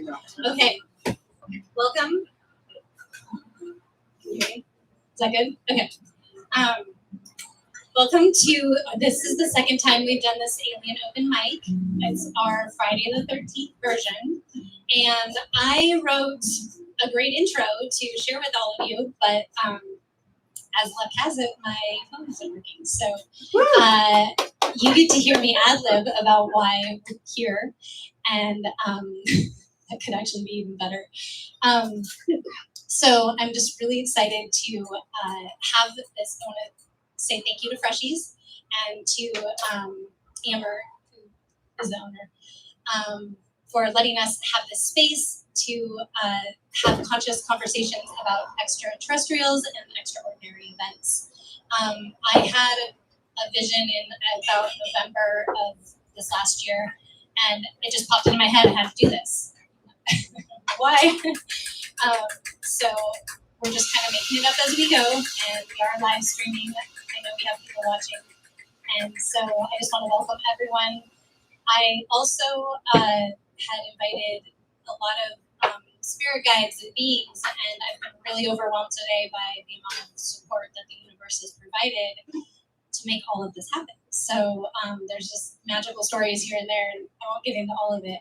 Okay, welcome. Okay. Is that good? Okay. Welcome to, this is the second time we've done this alien open mic. It's our Friday the 13th version. And I wrote a great intro to share with all of you, but as luck has it, my phone isn't working. So you get to hear me ad-lib about why we're here. And that could actually be even better. So I'm just really excited to have this. I want to say thank you to Freshies and to Amber, who is the owner, for letting us have this space to have conscious conversations about extraterrestrials and extraordinary events. I had a vision in about November of this last year, and it just popped into my head. I had to do this. Why? So we're just kind of making it up as we go, and we are live streaming. I know we have people watching, and so I just want to welcome everyone. I also had invited a lot of spirit guides and beings, and I've been really overwhelmed today by the amount of support that the universe has provided to make all of this happen. So there's just magical stories here and there, and I won't get into all of it.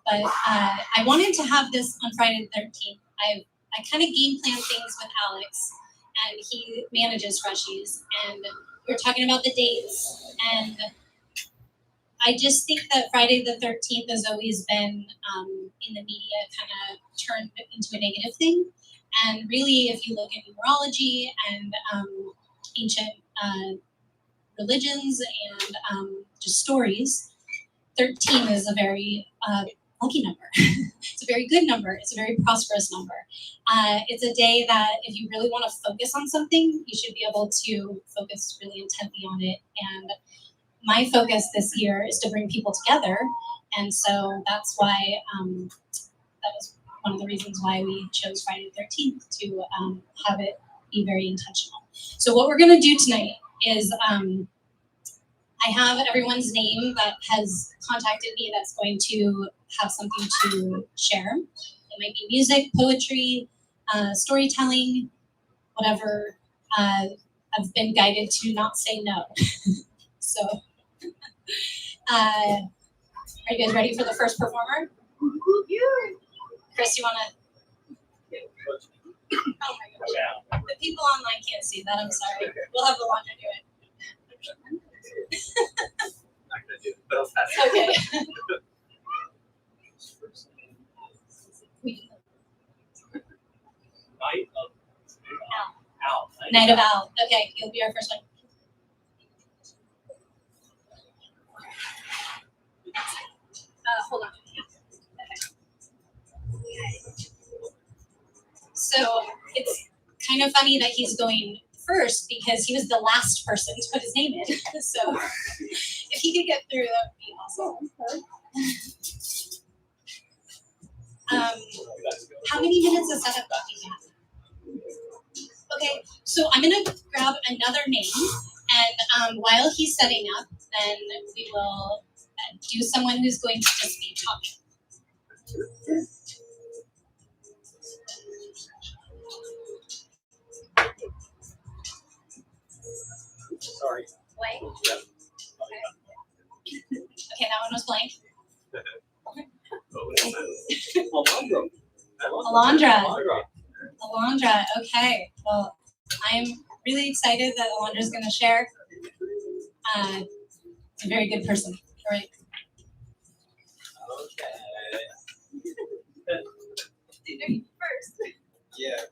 But I wanted to have this on Friday the 13th. I kind of game plan things with Alex, and he manages Freshies, and we were talking about the dates, and I just think that Friday the 13th has always been in the media kind of turned into a negative thing. And really, if you look at numerology and ancient religions and just stories, 13 is a very lucky number. It's a very good number. It's a very prosperous number. It's a day that if you really want to focus on something, you should be able to focus really intently on it. And my focus this year is to bring people together. And so that's why, that was one of the reasons why we chose Friday the 13th to have it be very intentional. So what we're going to do tonight is I have everyone's name that has contacted me that's going to have something to share. It might be music, poetry, storytelling, whatever. I've been guided to not say no. So, are you guys ready for the first performer? Chris, you want to? Oh my gosh. The people online can't see that. I'm sorry. We'll have Alondra do it. Okay. Night of Owl. Okay, you'll be our first one. Hold on. Okay. So it's kind of funny that he's going first because he was the last person to put his name in. So if he could get through, that would be awesome. How many minutes of setup do we have? Okay, so I'm gonna grab another name, and while he's setting up, then we will do someone who's going to just be talking. Sorry. Blank? Yep. Okay, that one was blank. Alondra, okay. Well, I'm really excited that Alondra's going to share. It's a very good person. All right. Okay. First. Yeah.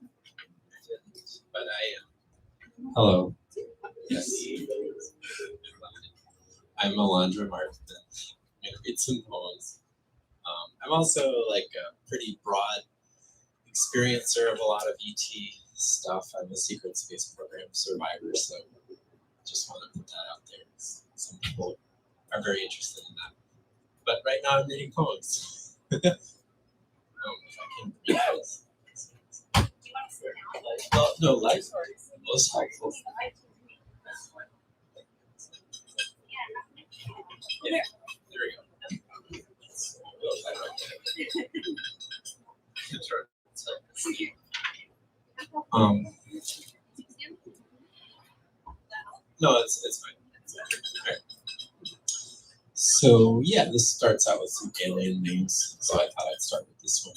But I am. Hello. Yes. I'm Alondra Martin. I'm going to read some poems. I'm also like a pretty broad experiencer of a lot of ET stuff. I'm a secret space program survivor, so just want to put that out there. Some people are very interested in that. But right now I'm reading poems. If I can read those. Do you want to sit down? Well, no, life most helpful. Yeah, there we go. No, it's fine. All right. So yeah, this starts out with some alien names. So I thought I'd start with this one.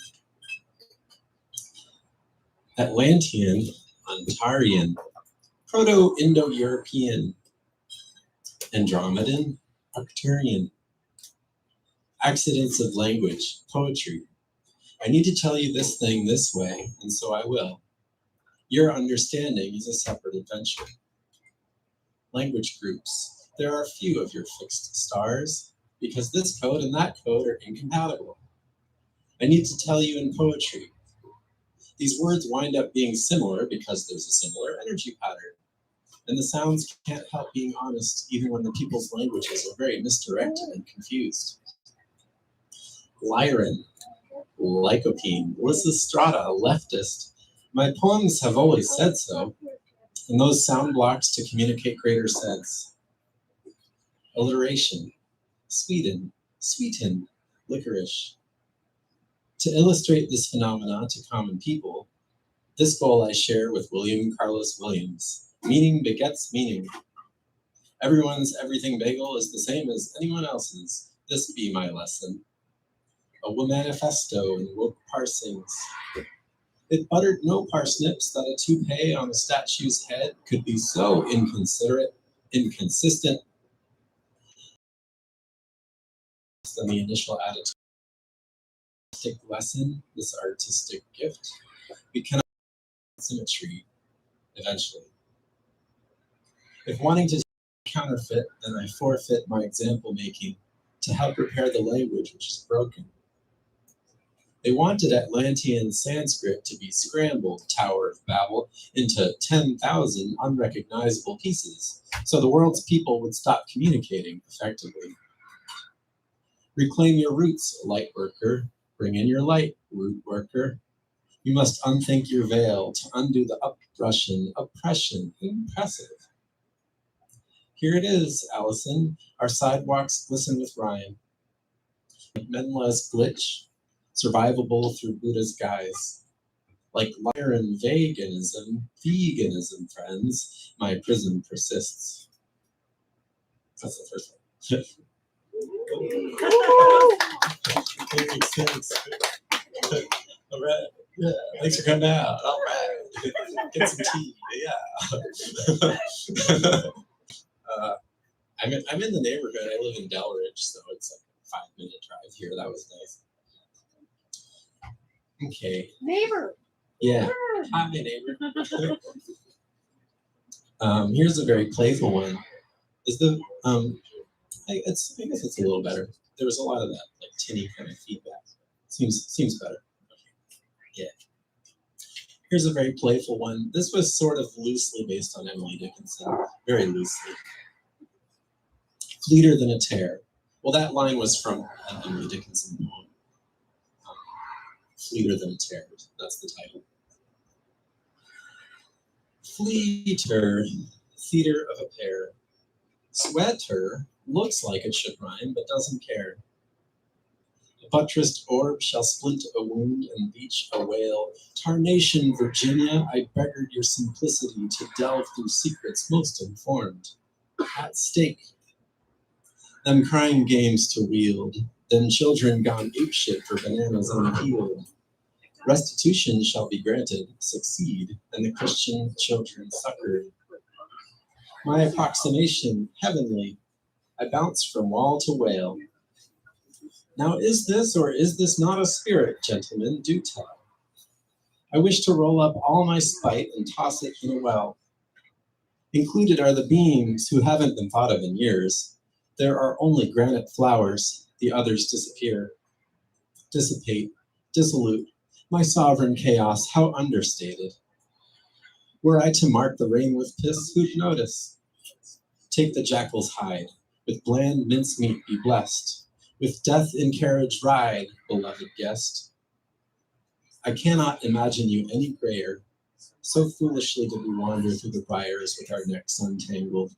Atlantean, Ontarian, Proto-Indo-European, Andromedan, Arcturian. Accidents of language, poetry. I need to tell you this thing this way, and so I will. Your understanding is a separate adventure. Language groups. There are few of your fixed stars, because this code and that code are incompatible. I need to tell you in poetry. These words wind up being similar because there's a similar energy pattern. And the sounds can't help being honest, even when the people's languages are very misdirected and confused. Lyran, Lycopene, Lysistrata, leftist. My poems have always said so, and those sound blocks to communicate greater sense. Alliteration, Sweden, sweeten, licorice. To illustrate this phenomena to common people, this goal I share with William Carlos Williams. Meaning begets meaning. Everyone's everything bagel is the same as anyone else's. This be my lesson. A manifesto in woke parsings. It buttered no parsnips that a toupee on a statue's head could be so inconsiderate, inconsistent than the initial attitude. Lesson, this artistic gift, we cannot symmetry eventually. If wanting to counterfeit, then I forfeit my example making to help repair the language which is broken. They wanted Atlantean Sanskrit to be scrambled, Tower of Babel, into 10,000 unrecognizable pieces, so the world's people would stop communicating effectively. Reclaim your roots, light worker. Bring in your light, root worker. You must unthink your veil to undo the upbrushing, oppression, impressive. Here it is, Allison. Our sidewalks glisten with rhyme. Menla's glitch, survivable through Buddha's guise. Like Lyran veganism, friends, my prison persists. That's the first one. Thanks. All right. Yeah. Thanks for coming out. All right. Get some tea. Yeah. I'm in the neighborhood. I live in Delridge, so it's like a 5-minute drive here. That was nice. Okay. Neighbor. Yeah. Hi, neighbor. Here's a very playful one. Is the I guess it's a little better. There was a lot of that like tinny kind of feedback. Seems better. Yeah. Here's a very playful one. This was sort of loosely based on Emily Dickinson, very loosely. Fleeter than a tear. Well, that line was from an Emily Dickinson poem. Fleeter than a tear. That's the title. Fleeter, theater of a pair. Sweater looks like it should rhyme, but doesn't care. A buttressed orb shall splint a wound and beach a whale. Tarnation, Virginia, I beggared your simplicity to delve through secrets most informed. At stake. Them crying games to wield, then children gone apeshit for bananas unpeeled. Restitution shall be granted, succeed, and the Christian children succored. My approximation, heavenly, I bounce from wall to wale. Now is this or is this not a spirit, gentlemen, do tell. I wish to roll up all my spite and toss it in a well. Included are the beings who haven't been thought of in years. There are only granite flowers, the others disappear. Dissipate, dissolute, my sovereign chaos, how understated. Were I to mark the rain with piss, who'd notice? Take the jackal's hide, with bland mincemeat be blessed. With death in carriage ride, beloved guest. I cannot imagine you any grayer. So foolishly did we wander through the briars with our necks untangled.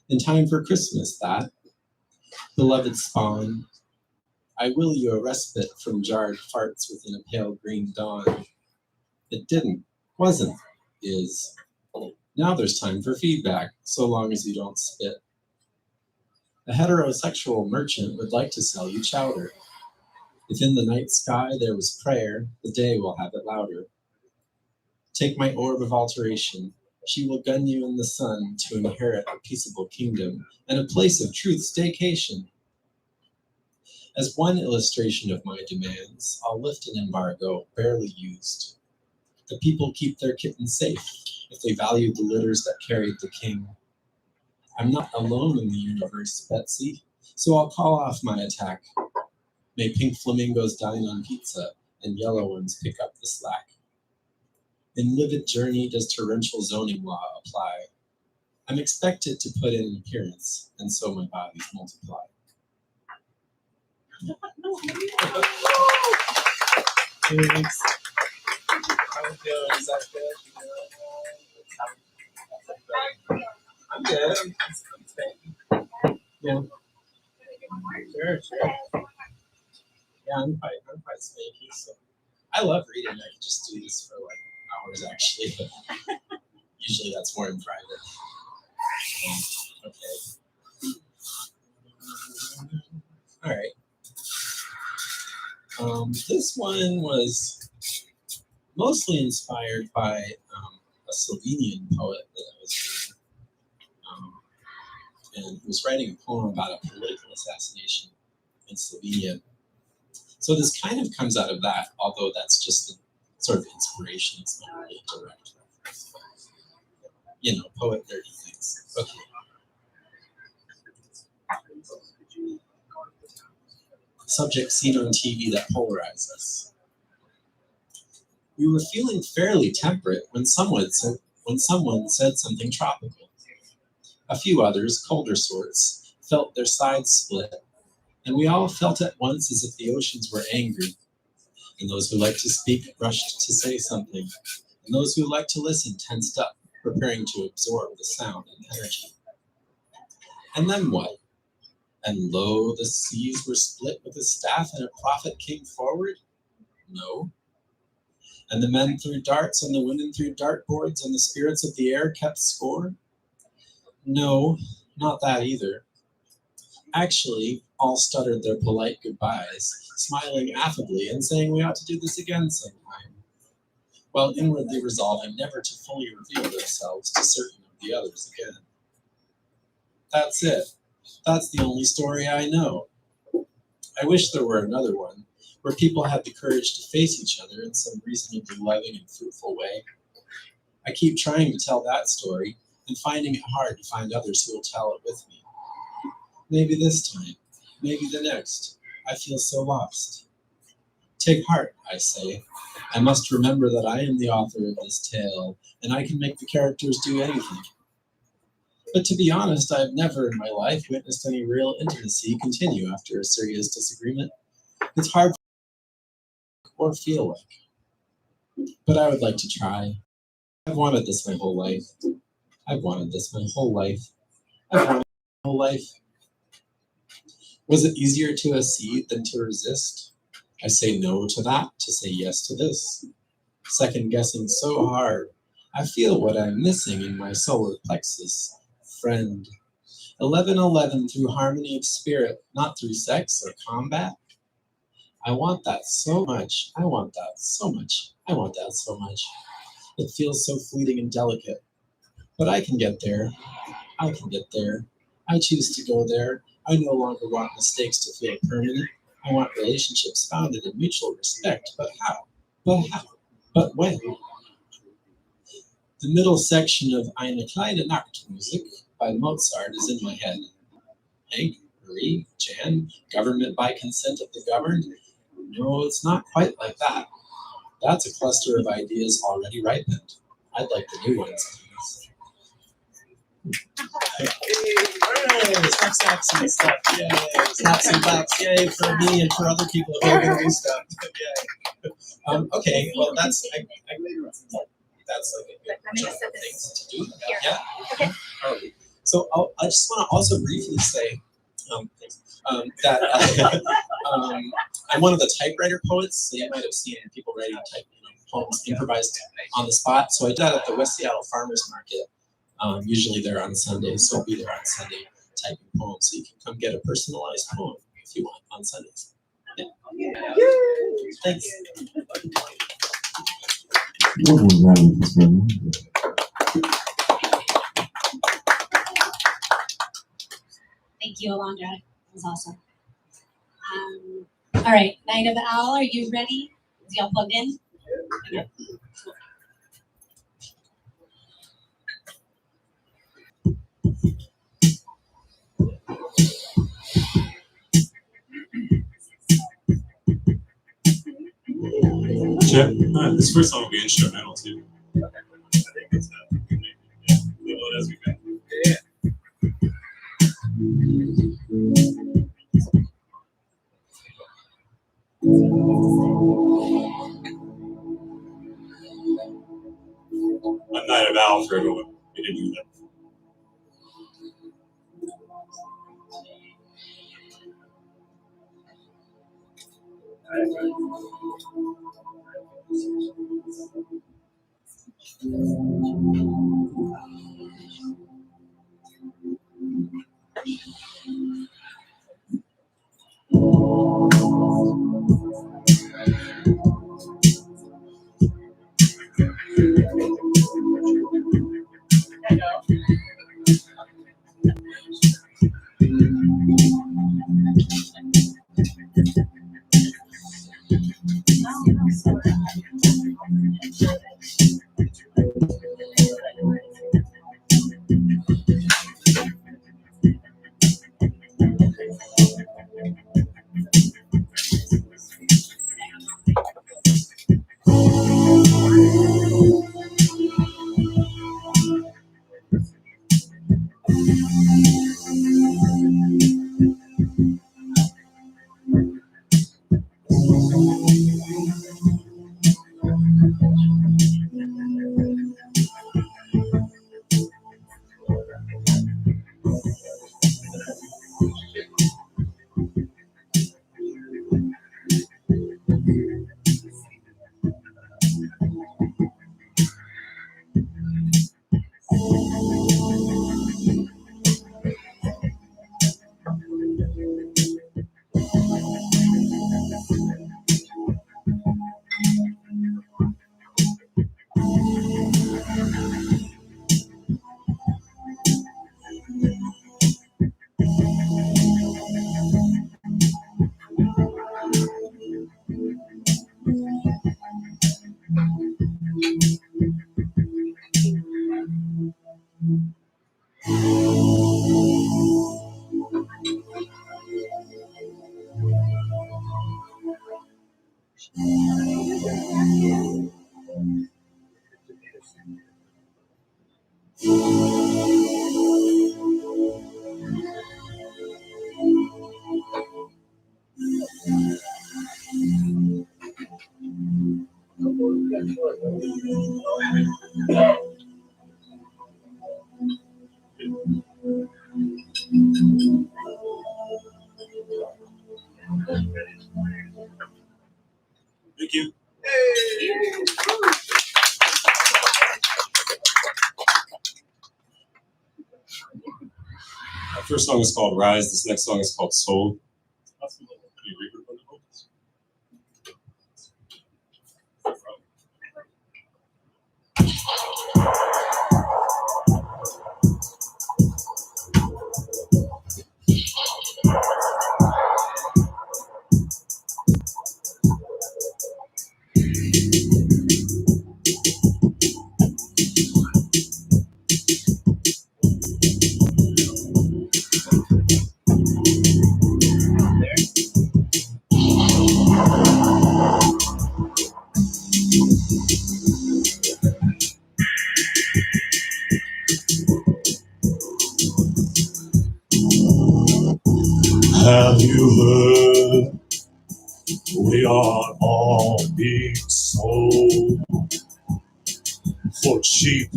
In time for Christmas, that. Beloved spawn, I will you a respite from jarred farts within a pale green dawn. It wasn't. is, now there's time for feedback, so long as you don't spit. A heterosexual merchant would like to sell you chowder. If in the night sky there was prayer, the day will have it louder. Take my orb of alteration. She will gun you in the sun to inherit a peaceable kingdom and a place of truth staycation. As one illustration of my demands, I'll lift an embargo barely used. The people keep their kittens safe if they value the litters that carried the king. I'm not alone in the universe, Betsy, so I'll call off my attack. May pink flamingos dine on pizza and yellow ones pick up the slack. In livid journey does torrential zoning law apply. I'm expected to put in an appearance, and so my bodies multiply. Thanks. How are you doing? Is that good? I'm good. I'm Frankie. Yeah. Sure. Yeah, I'm quite spanky. So I love reading. I could just do this for like hours actually, but usually that's more in private. Okay. All right. This one was mostly inspired by a Slovenian poet that I was reading, and he was writing a poem about a political assassination in Slovenia. So this kind of comes out of that, although that's just a sort of inspiration. It's not really a direct reference, but, you know, poet nerdy things. Okay. Subject seen on TV that polarize us. We were feeling fairly temperate when someone said something tropical. A few others, colder sorts, felt their sides split, and we all felt at once as if the oceans were angry. And those who like to speak rushed to say something, and those who like to listen tensed up, preparing to absorb the sound and energy. And then what? And lo, the seas were split with a staff and a prophet came forward? No. And the men threw darts and the women threw dartboards and the spirits of the air kept score? No, not that either. Actually, all stuttered their polite goodbyes, smiling affably and saying we ought to do this again sometime, while inwardly resolving never to fully reveal themselves to certain of the others again. That's it. That's the only story I know. I wish there were another one, where people had the courage to face each other in some reasonably loving and fruitful way. I keep trying to tell that story, and finding it hard to find others who will tell it with me. Maybe this time, maybe the next. I feel so lost. Take heart, I say. I must remember that I am the author of this tale, and I can make the characters do anything. But to be honest, I've never in my life witnessed any real intimacy continue after a serious disagreement. It's hard or feel like. But I would like to try. I've wanted this my whole life. I've wanted this my whole life. I've wanted this my whole life. Was it easier to accede than to resist? I say no to that, to say yes to this. Second guessing so hard. I feel what I'm missing in my solar plexus. Friend. 1111 through harmony of spirit, not through sex or combat. I want that so much. I want that so much. I want that so much. It feels so fleeting and delicate. But I can get there. I can get there. I choose to go there. I no longer want mistakes to feel permanent. I want relationships founded in mutual respect. But how? But how? But when? The middle section of Eine kleine Nachtmusik by Mozart is in my head. Hank, Marie, Jan, government by consent of the governed? No, it's not quite like that. That's a cluster of ideas already ripened. I'd like the new ones, please. Hey, snaps and stuff, yay! Snaps and claps, yay for me and for other people who are going to do stuff. Yay. Okay, well that's like a good job of things to do. Yeah. Okay. All right. So I just want to also briefly say that I'm one of the typewriter poets. So you might have seen people writing type, poems improvised on the spot. So I did that at the West Seattle Farmers Market. Usually they're on Sundays, so I'll be there on Sunday typing poems. So you can come get a personalized poem if you want on Sundays. Yeah. Thanks. Thank you, Alondra. That was awesome. All right, Night of Owl, are you ready? Is y'all plugged in? Yeah. Check. This first song will be instrumental too. I think it's level it as we go. Yeah. A Night of Owl for everyone. We didn't do that. Thank you. Our first song is called Rise. This next song is called Soul. Any reverb on the vocals? Have you heard? We are all being sold for cheap.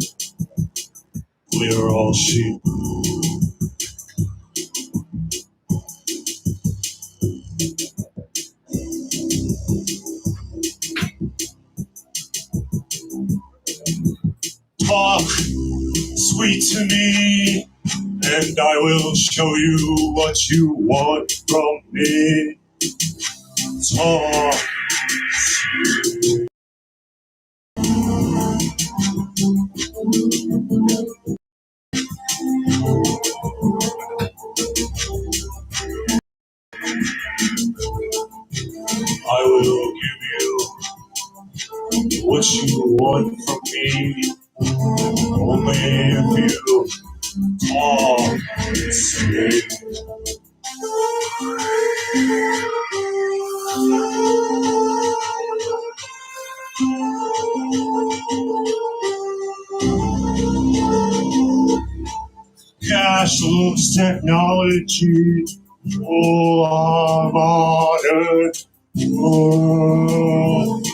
We're all sheep. talk sweet to me, and I will show you what you want from me. Talk. I will give you what you want from me. Only if you talk sweet. Cashless technology, full of modern world.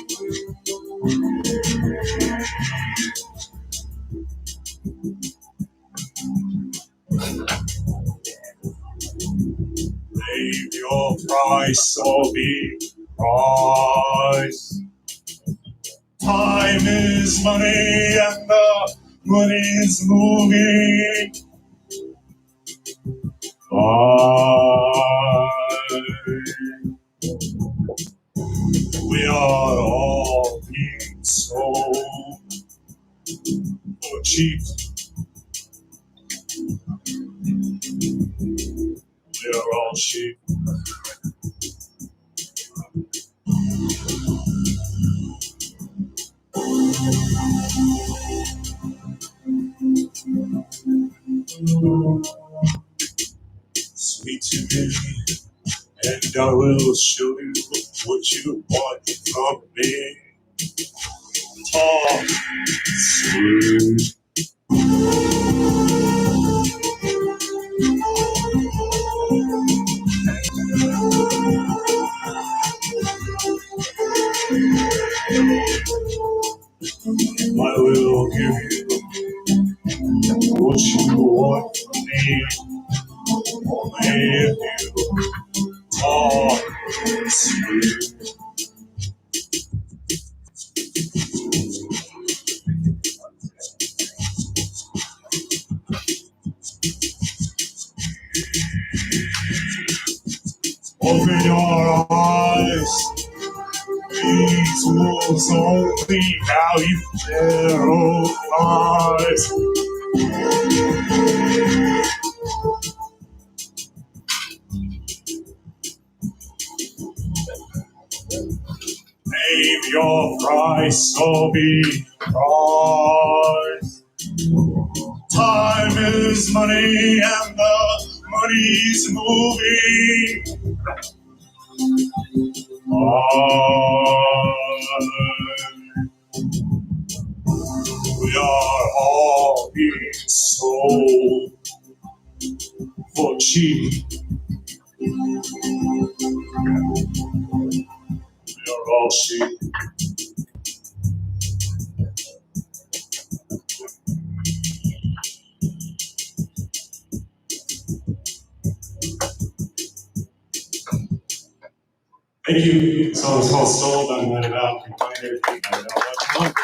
Name your price or be price. Time is money and the money's moving. We are all being sold for cheap. We are all sheep. Sweet to me, and I will show you what you want from me. Talk sweet. I will give you what you want from me. Only if you talk sweet. Open your eyes. These wolves only value their own lives. Name your price or be price. Time is money and the money's moving. We are all being sold for cheap. We are all sheep. Thank you. The song is called Sold. I'm not about complaining. I know that's one.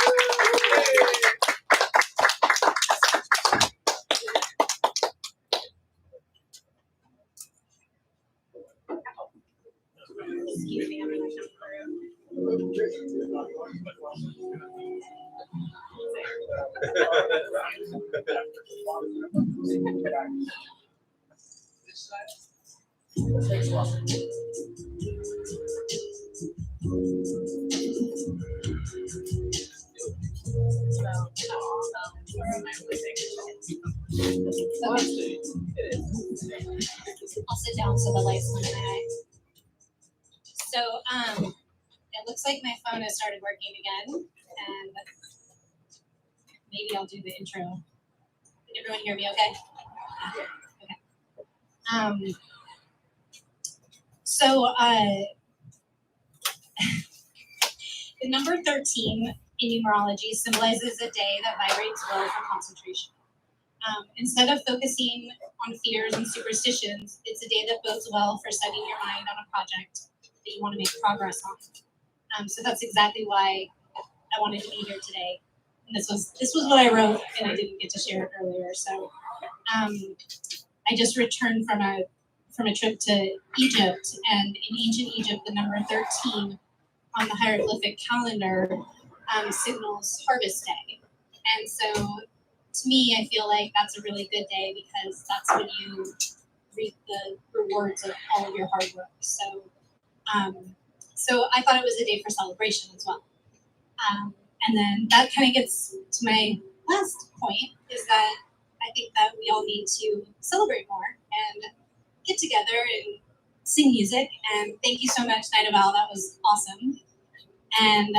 I'll sit down so the light's not in my eye. So, it looks like my phone has started working again, and maybe I'll do the intro. Can everyone hear me okay? Okay. The number 13 in numerology symbolizes a day that vibrates well for concentration. Instead of focusing on fears and superstitions, it's a day that bodes well for setting your mind on a project that you want to make progress on. So that's exactly why I wanted to be here today. And this was what I wrote, and I didn't get to share it earlier. So I just returned from a trip to Egypt, and in ancient Egypt, the number 13 on the hieroglyphic calendar signals harvest day. And so to me, I feel like that's a really good day because that's when you reap the rewards of all of your hard work. So so I thought it was a day for celebration as well. And then that kind of gets to my last point, is that I think that we all need to celebrate more and get together and sing music. And thank you so much, Night of Owl. That was awesome. And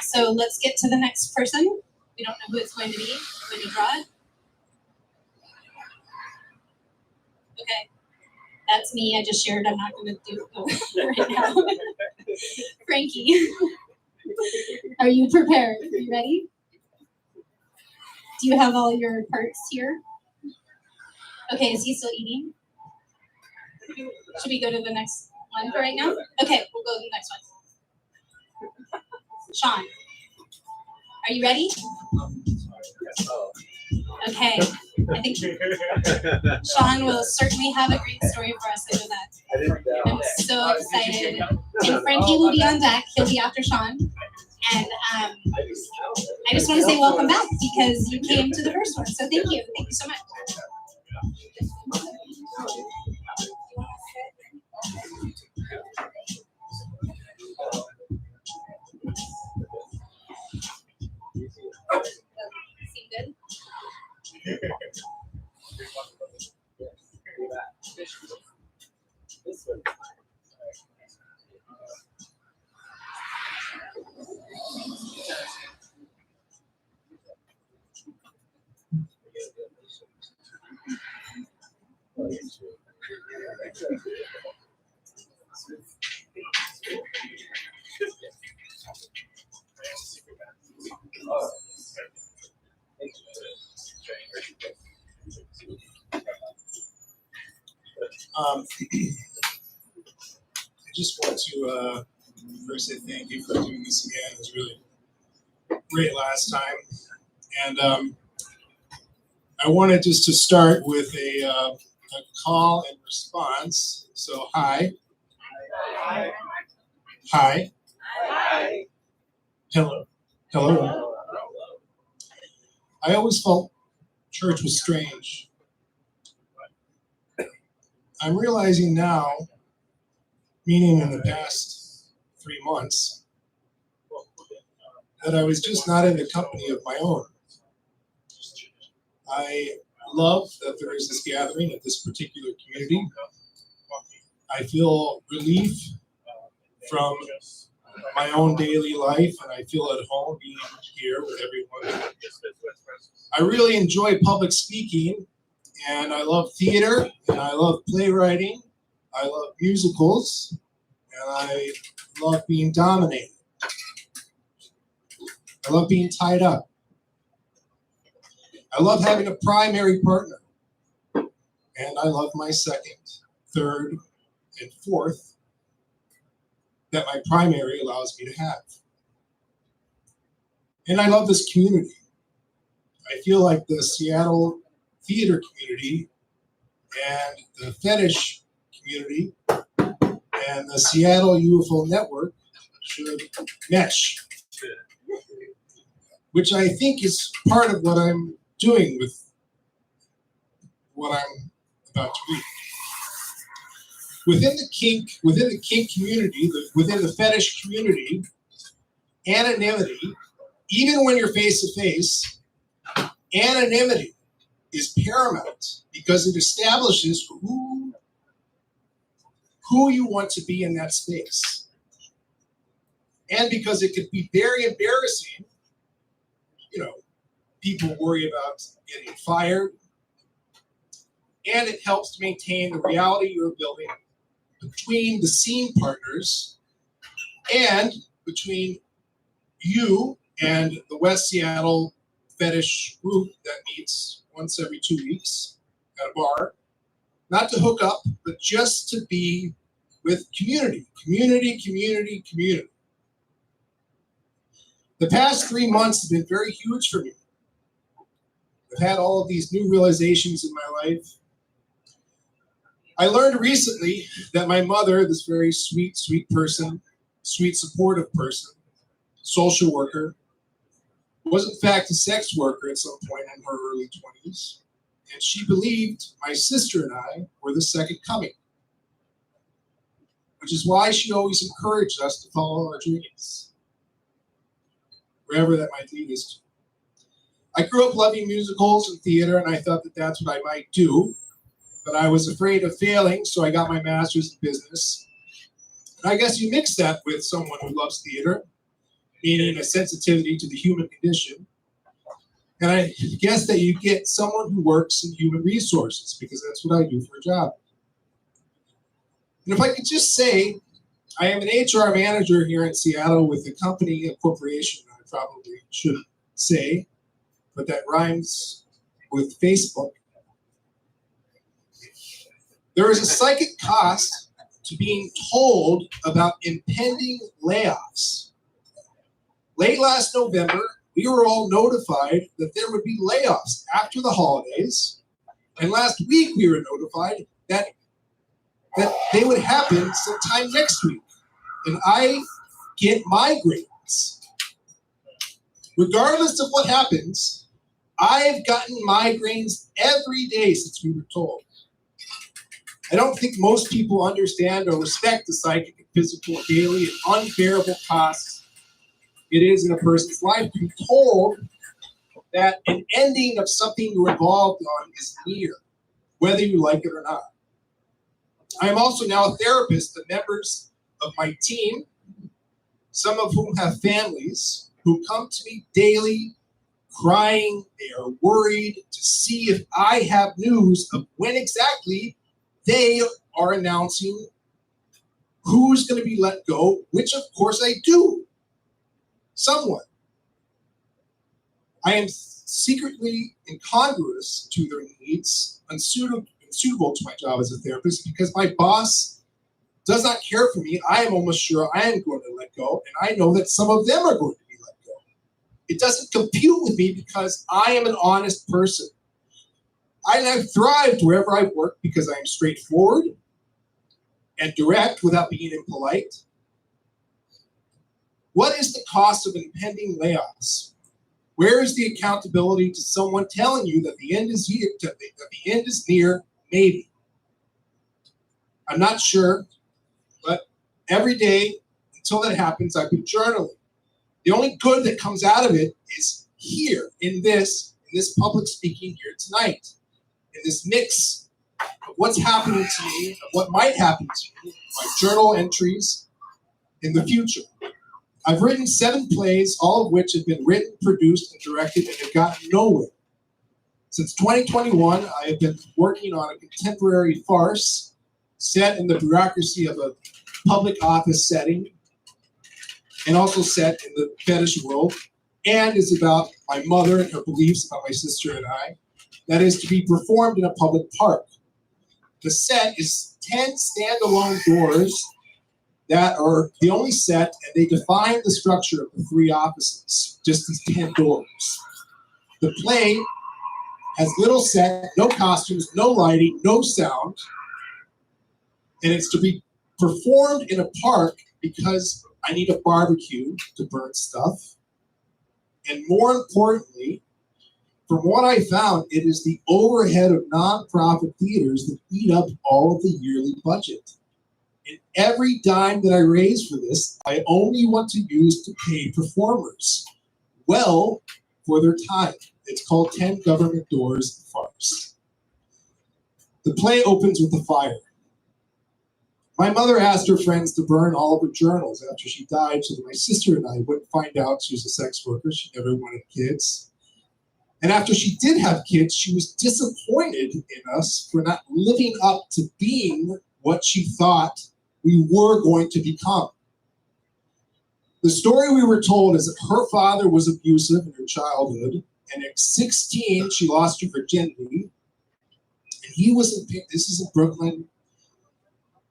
so let's get to the next person. We don't know who it's going to be. I'm going to draw it. Okay. That's me. I just shared. I'm not going to do it right now. Frankie, are you prepared? Are you ready? Do you have all your parts here? Okay, is he still eating? Should we go to the next one for right now? Okay, we'll go to the next one. Sean, are you ready? Okay, I think Sean will certainly have a great story for us over that. I'm so excited. And Frankie will be on deck. He'll be after Sean. And I just want to say welcome back because you came to the first one. So thank you. Thank you so much. Seem good? I just want to first say thank you for doing this again. It was really great last time. And I wanted just to start with a call and response. So, hi. Hi. Hi. Hi. Hello. Hello. I always felt church was strange. I'm realizing now, meaning in the past 3 months, that I was just not in the company of my own. I love that there is this gathering at this particular community. I feel relief from my own daily life, and I feel at home being here with everyone. I really enjoy public speaking, and I love theater, and I love playwriting. I love musicals, and I love being dominated. I love being tied up. I love having a primary partner, and I love my second, third, and fourth that my primary allows me to have. And I love this community. I feel like the Seattle theater community and the fetish community and the Seattle UFO Network should mesh, which I think is part of what I'm doing with what I'm about to read. Within the kink community, within the fetish community, anonymity, even when you're face to face, anonymity is paramount because it establishes who you want to be in that space. And because it could be very embarrassing, people worry about getting fired. And it helps to maintain the reality you're building between the scene partners and between you and the West Seattle fetish group that meets once every 2 weeks at a bar. Not to hook up, but just to be with community. The past 3 months have been very huge for me. I've had all of these new realizations in my life. I learned recently that my mother, this very sweet, sweet person, sweet, supportive person, social worker, was in fact a sex worker at some point in her early 20s. And she believed my sister and I were the second coming, which is why she always encouraged us to follow our dreams, wherever that might lead us to. I grew up loving musicals and theater, and I thought that that's what I might do, but I was afraid of failing, so I got my master's in business. And I guess you mix that with someone who loves theater, meaning a sensitivity to the human condition. And I guess that you get someone who works in human resources, because that's what I do for a job. And if I could just say, I am an HR manager here in Seattle with a company, a corporation, I probably shouldn't say, but that rhymes with Facebook. There is a psychic cost to being told about impending layoffs. Late last November, we were all notified that there would be layoffs after the holidays. And last week we were notified that they would happen sometime next week. And I get migraines. Regardless of what happens, I've gotten migraines every day since we were told. I don't think most people understand or respect the psychic and physical daily and unbearable costs it is in a person's life to be told that an ending of something you're involved on is near, whether you like it or not. I am also now a therapist. The members of my team, some of whom have families, who come to me daily crying, they are worried to see if I have news of when exactly they are announcing who's going to be let go, which of course I do. Somewhat. I am secretly incongruous to their needs, unsuitable to my job as a therapist, because my boss does not care for me. I am almost sure I am going to let go, and I know that some of them are going to be let go. It doesn't compute with me because I am an honest person. I have thrived wherever I've worked because I am straightforward and direct without being impolite. What is the cost of impending layoffs? Where is the accountability to someone telling you that the end is here, that the end is near? Maybe. I'm not sure, but every day until that happens, I've been journaling. The only good that comes out of it is here in this public speaking here tonight, in this mix of what's happening to me, of what might happen to me, my journal entries in the future. I've written 7 plays, all of which have been written, produced, and directed, and have gotten nowhere. Since 2021, I have been working on a contemporary farce set in the bureaucracy of a public office setting, and also set in the fetish world, and is about my mother and her beliefs about my sister and I, that is to be performed in a public park. The set is 10 standalone doors that are the only set, and they define the structure of the 3 offices, just these 10 doors. The play has little set, no costumes, no lighting, no sound, and it's to be performed in a park because I need a barbecue to burn stuff. And more importantly, from what I found, it is the overhead of nonprofit theaters that eat up all of the yearly budget. And every dime that I raise for this, I only want to use to pay performers well for their time. It's called 10 Government Doors Farce. The play opens with a fire. My mother asked her friends to burn all of her journals after she died so that my sister and I wouldn't find out she was a sex worker. She never wanted kids. And after she did have kids, she was disappointed in us for not living up to being what she thought we were going to become. The story we were told is that her father was abusive in her childhood, and at 16, she lost her virginity. And he was, this is in Brooklyn,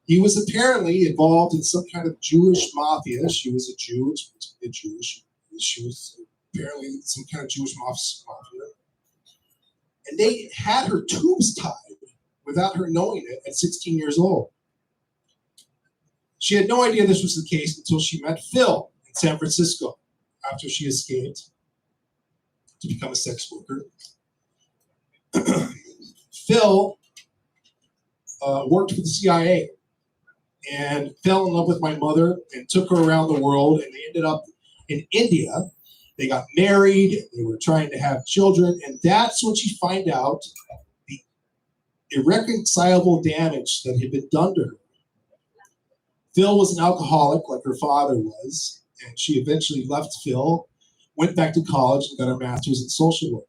he was apparently involved in some kind of Jewish mafia. She was a Jew, Jewish. She was apparently some kind of Jewish mafia. And they had her tubes tied without her knowing it at 16 years old. She had no idea this was the case until she met Phil in San Francisco after she escaped to become a sex worker. Phil worked for the CIA and fell in love with my mother and took her around the world, and they ended up in India. They got married, they were trying to have children, and that's when she found out the irreconcilable damage that had been done to her. Phil was an alcoholic like her father was, and she eventually left Phil, went back to college and got her master's in social work.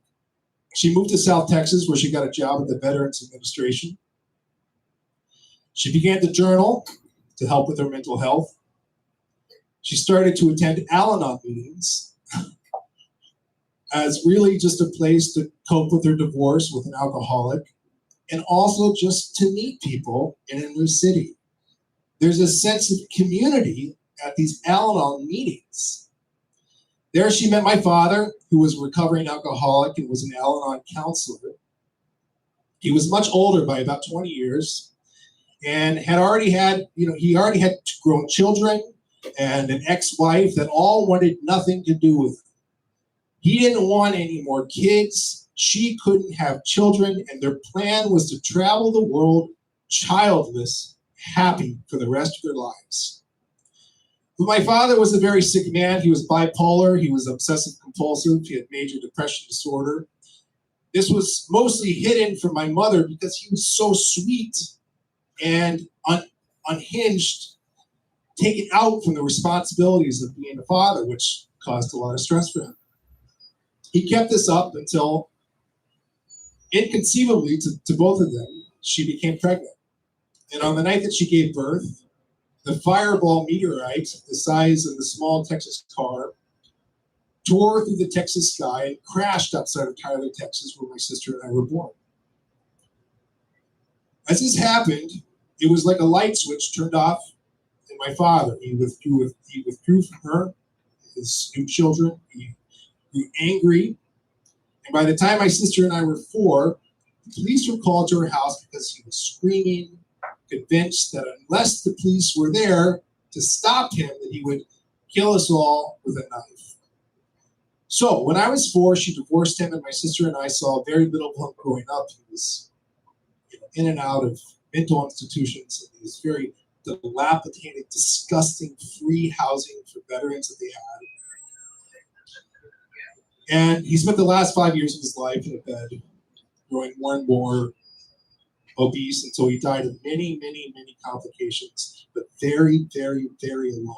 She moved to South Texas where she got a job at the Veterans Administration. She began to journal to help with her mental health. She started to attend Al-Anon meetings as really just a place to cope with her divorce with an alcoholic, and also just to meet people in a new city. There's a sense of community at these Al-Anon meetings. There she met my father, who was a recovering alcoholic and was an Al-Anon counselor. He was much older by about 20 years and he already had grown children and an ex-wife that all wanted nothing to do with him. He didn't want any more kids. She couldn't have children, and their plan was to travel the world childless, happy for the rest of their lives. But my father was a very sick man. He was bipolar. He was obsessive compulsive. He had major depression disorder. This was mostly hidden from my mother because he was so sweet and unhinged, taken out from the responsibilities of being a father, which caused a lot of stress for him. He kept this up until, inconceivably to both of them, she became pregnant. And on the night that she gave birth, the fireball meteorite, the size of a small Texas car, tore through the Texas sky and crashed outside of Tyler, Texas, where my sister and I were born. As this happened, it was like a light switch turned off in my father. He withdrew from her, his new children. He grew angry. And by the time my sister and I were 4, the police were called to her house because he was screaming, convinced that unless the police were there to stop him, that he would kill us all with a knife. So when I was 4, she divorced him, and my sister and I saw very little of him growing up. He was in and out of mental institutions and these very dilapidated, disgusting free housing for veterans that they had. And he spent the last 5 years of his life in a bed, growing more and more obese until he died of many, many, many complications, but very, very, very alone.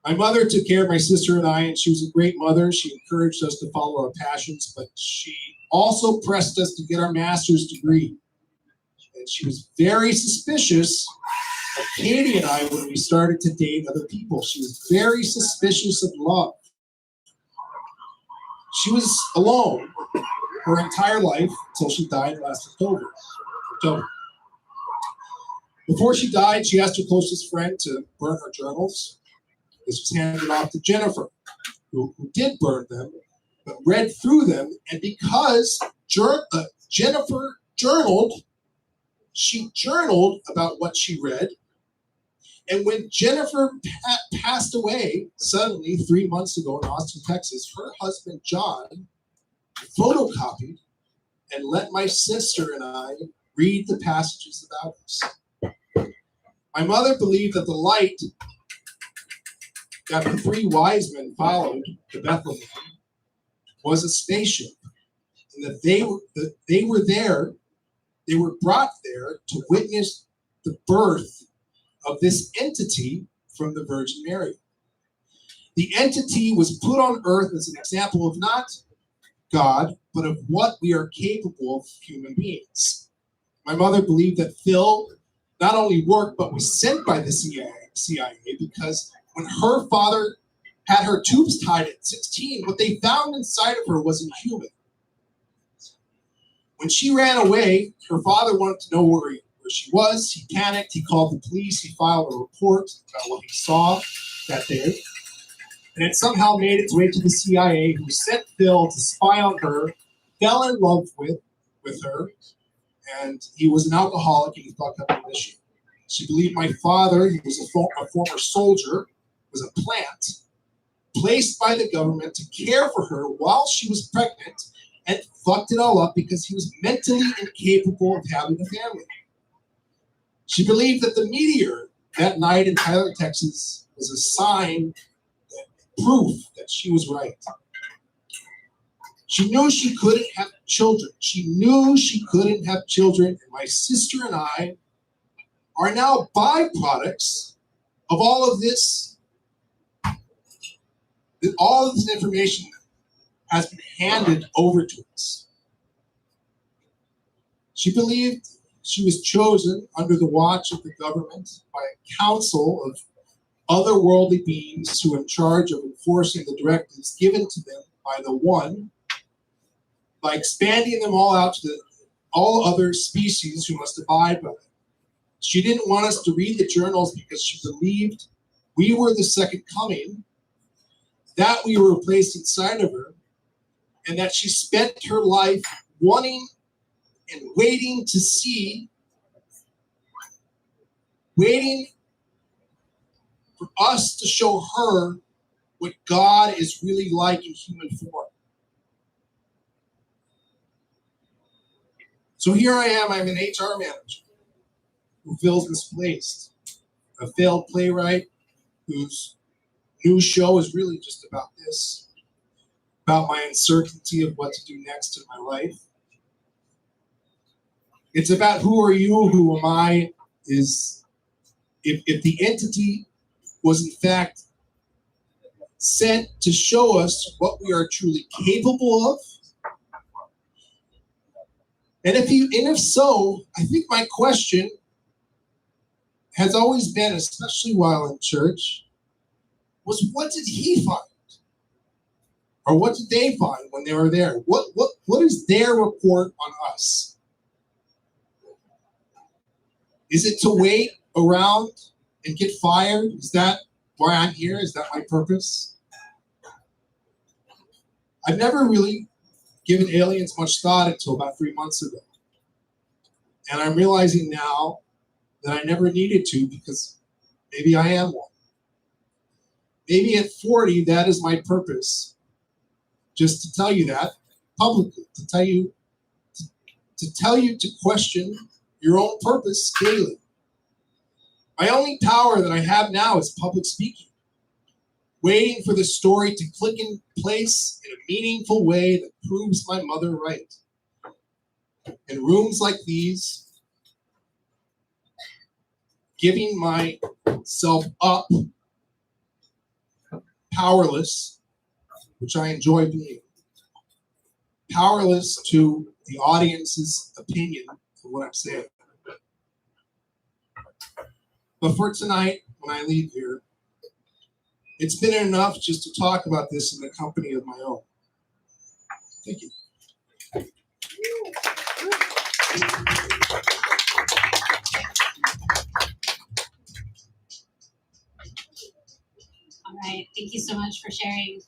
My mother took care of my sister and I, and she was a great mother. She encouraged us to follow our passions, but she also pressed us to get our master's degree. And she was very suspicious of Katie and I when we started to date other people. She was very suspicious of love. She was alone her entire life until she died last October. Before she died, she asked her closest friend to burn her journals. This was handed off to Jennifer, who did burn them, but read through them. And because Jennifer journaled, she journaled about what she read. And when Jennifer passed away suddenly 3 months ago in Austin, Texas, her husband, John, photocopied and let my sister and I read the passages about us. My mother believed that the light that the 3 wise men followed to Bethlehem was a spaceship, and that they were brought there to witness the birth of this entity from the Virgin Mary. The entity was put on earth as an example of not God, but of what we are capable of human beings. My mother believed that Phil not only worked, but was sent by the CIA because when her father had her tubes tied at 16, what they found inside of her was inhuman. When she ran away, her father wanted to know where she was. He panicked. He called the police. He filed a report about what he saw that day. and it somehow made its way to the CIA, who sent Phil to spy on her, fell in love with her, and he was an alcoholic and he fucked up an issue. She believed my father, who was a former soldier, was a plant placed by the government to care for her while she was pregnant, and fucked it all up because he was mentally incapable of having a family. She believed that the meteor that night in Tyler, Texas, was a sign, proof that she was right. She knew she couldn't have children. She knew she couldn't have children, and my sister and I are now byproducts of all of this. All of this information has been handed over to us. She believed she was chosen under the watch of the government by a council of otherworldly beings who are in charge of enforcing the directives given to them by the One, by expanding them all out to all other species who must abide by them. She didn't want us to read the journals because she believed we were the second coming, that we were placed inside of her, and that she spent her life wanting and waiting to see, waiting for us to show her what God is really like in human form. So here I am, I'm an HR manager who feels misplaced, a failed playwright whose new show is really just about this, about my uncertainty of what to do next in my life. It's about who are you, who am I, is if the entity was in fact sent to show us what we are truly capable of. And if so, I think my question has always been, especially while in church, was what did he find? Or what did they find when they were there? What is their report on us? Is it to wait around and get fired? Is that why I'm here? Is that my purpose? I've never really given aliens much thought until about 3 months ago. And I'm realizing now that I never needed to, because maybe I am one. Maybe at 40, that is my purpose. Just to tell you that publicly, to tell you to question your own purpose daily. My only power that I have now is public speaking. Waiting for the story to click in place in a meaningful way that proves my mother right. In rooms like these, giving myself up, powerless, which I enjoy being, powerless to the audience's opinion of what I'm saying. But for tonight, when I leave here, it's been enough just to talk about this in the company of my own. Thank you. All right, thank you so much for sharing.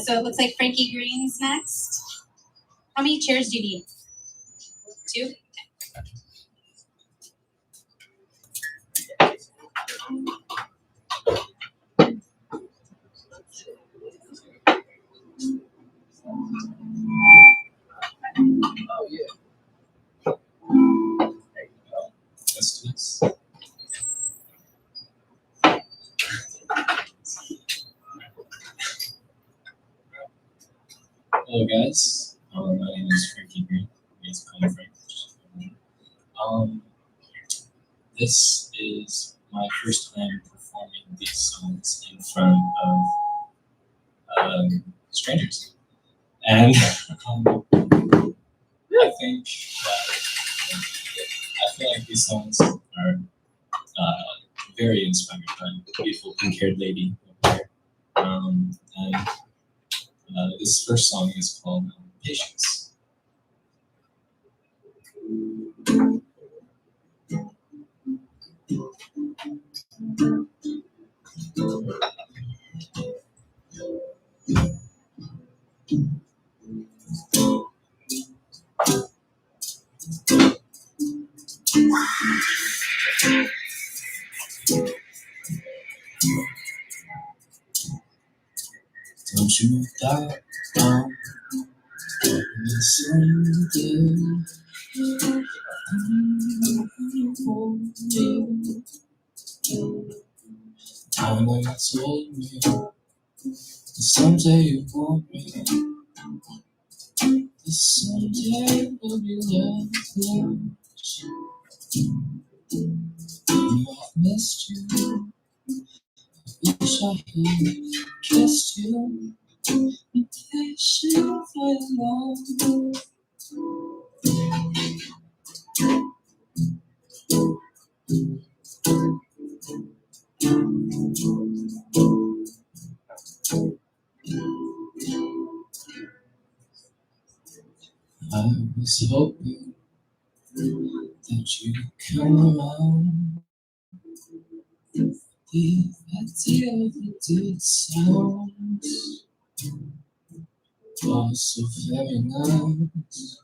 So it looks like Frankie Green's next. How many chairs do you need? 2? Oh yeah. Let's do this. Hello guys, my name is Frankie Green. It's kind of Frank. This is my first time performing these songs in front of strangers, and I think that I feel like these songs are very inspired by the beautiful pink-haired lady over here, and this first song is called Patience. Don't you back down. Someday time when you told me that someday you want me. That someday we'll be lovers. I've missed you. Wish I had kissed you. Impatient for love. I was hoping that you'd come around. The idea of it did sound also very nice.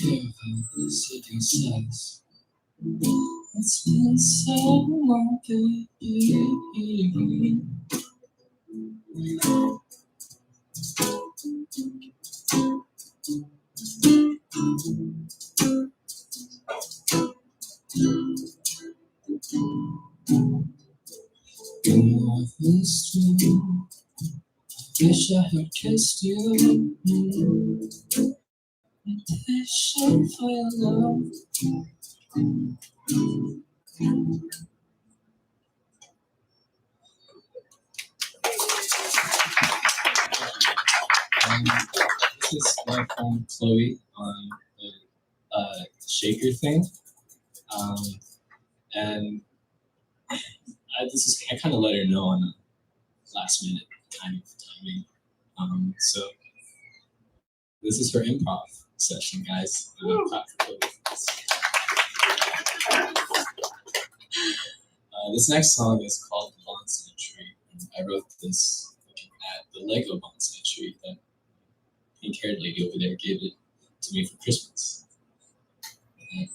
You had the city sights. It's been so long, baby. I've missed you. Wish I had kissed you. Impatient for your love. This is my friend Chloe on the shaker thing. And I kind of let her know on a last minute timing. So this is her improv session, guys. Clap for Chloe. This next song is called Bonsai Tree. I wrote this looking at the Lego bonsai tree that pink-haired lady over there gave it to me for Christmas. And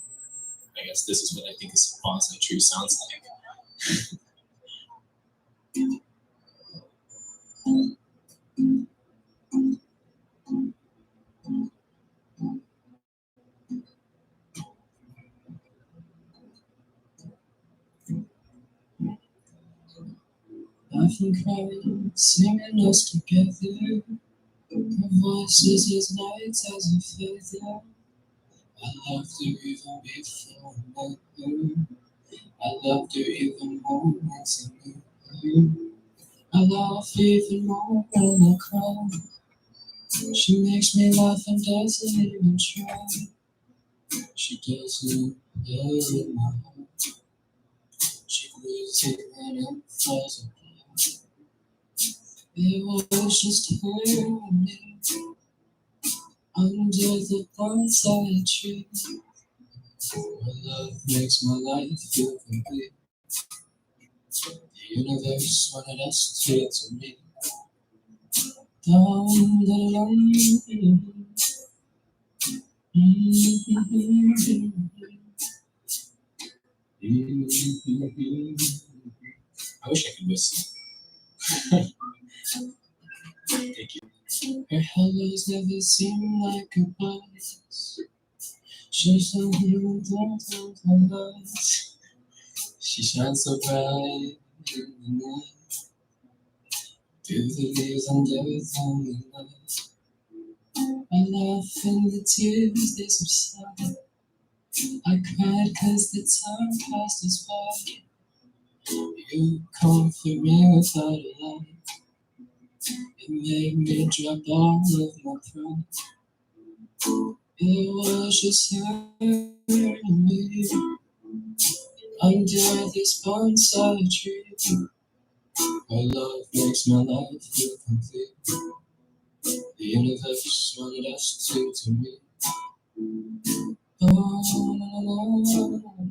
I guess this is what I think a bonsai tree sounds like. Laughing, crying, singing us together. Her voice is as light as a feather. I loved her even before I met her. I loved her even more once I knew her. I love her even more when I cry. She makes me laugh and doesn't even try. She doesn't love my heart. She glues it when it falls apart. It was just her and me under the bonsai tree. Her love makes my life feel complete. The universe wanted us to meet. Dum, dum, dum. I wish I could whistle. Thank you. Her hellos never seem like goodbyes. She's so human, don't lies. She shines so bright in the night. Through the leaves and everything we night. I laugh and the tears they subside. I cried 'cause the time passed us by. You comfort me without a lie. It made me drop all of my pride. It was just her and me under this bonsai tree. Her love makes my life feel complete. The universe wanted us to meet. Oh, la, la, la, la.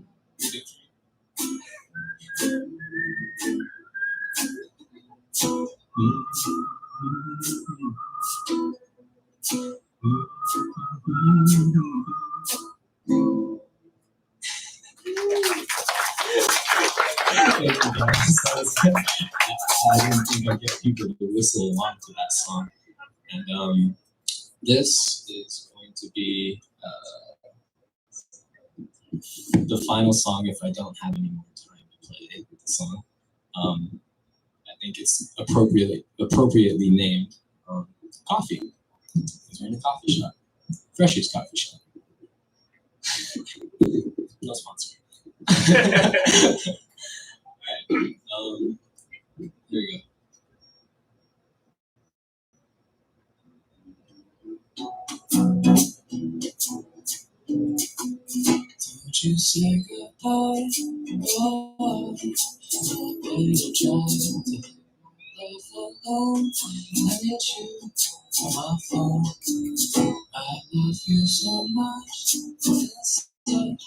Thank you guys. I didn't think I'd get people to whistle along to that song. And this is going to be the final song if I don't have any more time to play the song. I think it's appropriately named Coffee, because we're in a coffee shop. Freshy's coffee shop. No sponsor. Alright, here we go. Don't you say goodbye, oh, baby, try to live alone. I need you on my phone. I love you so much, and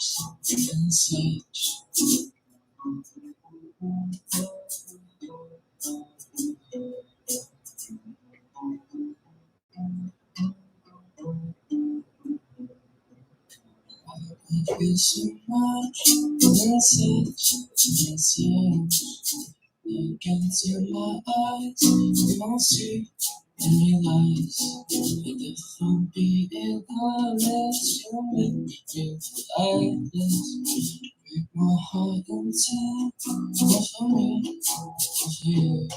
such. I love you so much, and such. Look into my eyes, you won't see any lies. And if I'm being honest, you make me lifeless. Break my heart until all for me, all for you.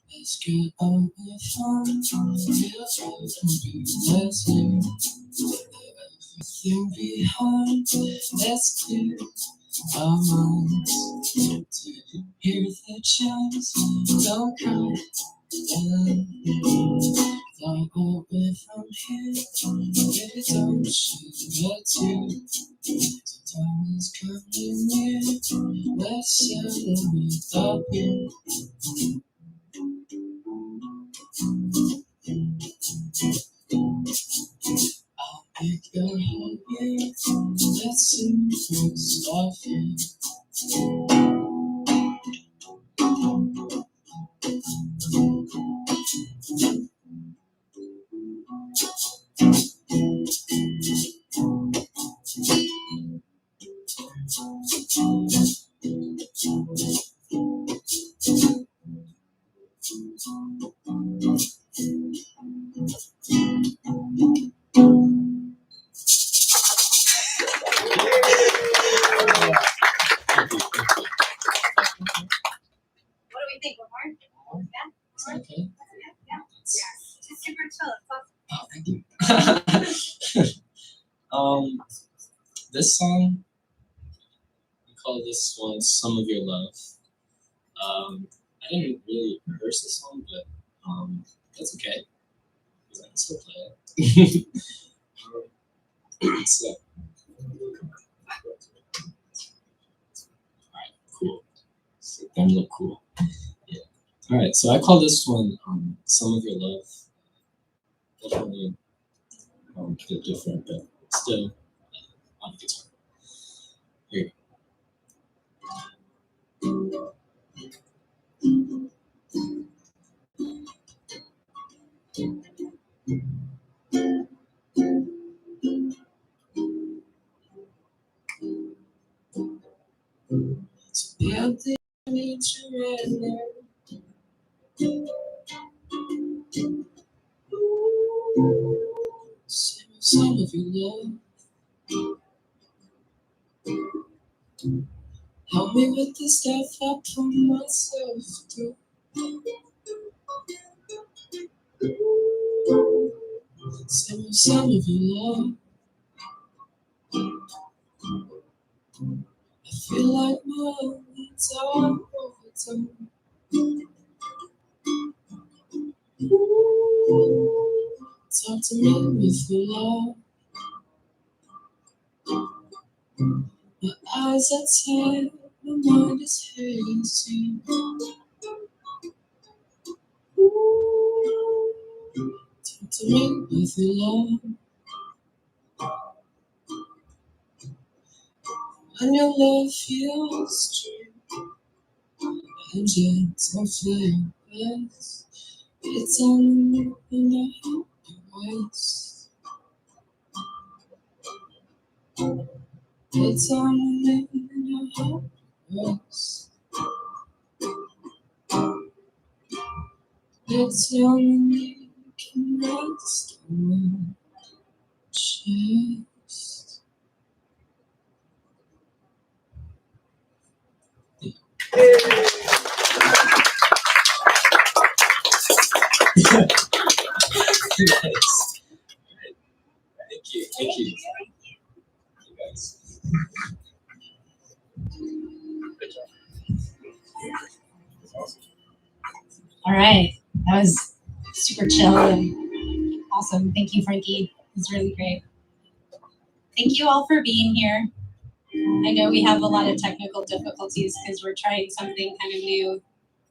Let's get on with fun. Feel free to be blessing. Everything behind. Let's clear our minds. Hear the chimes. Don't cry. Fly away from here. Baby, don't shed a tear. The time is coming near. Let's celebrate up here. I'll make your heart beat. Let's sing first off here. What do we think, Lamar? Yeah? Is that okay? Yeah. It's super chill. It's Oh, thank you. This song, we call this one "Some of Your Love." I didn't really rehearse this one, but that's okay because I can still play it. So, alright, cool. So, them look cool. Yeah. All right, so I call this one "Some of Your Love." Definitely a bit different, but still on the guitar. Here you go. Yeah, they need you right now. Some of your love. Help me with the stuff I put myself through. Some of your love. I feel like my time over time. Talk to me with your love. My eyes are tired, my mind is hazy. Talk to me with your love. When your love feels true, and yet don't feel best. It's on me and I hope you waste. It's only in your heart. It's only can rest on my chest. Nice. Thank you. Thank you. You guys. Good job. That's awesome. All right, that was super chill and awesome. Thank you, Frankie. It was really great. Thank you all for being here. I know we have a lot of technical difficulties because we're trying something kind of new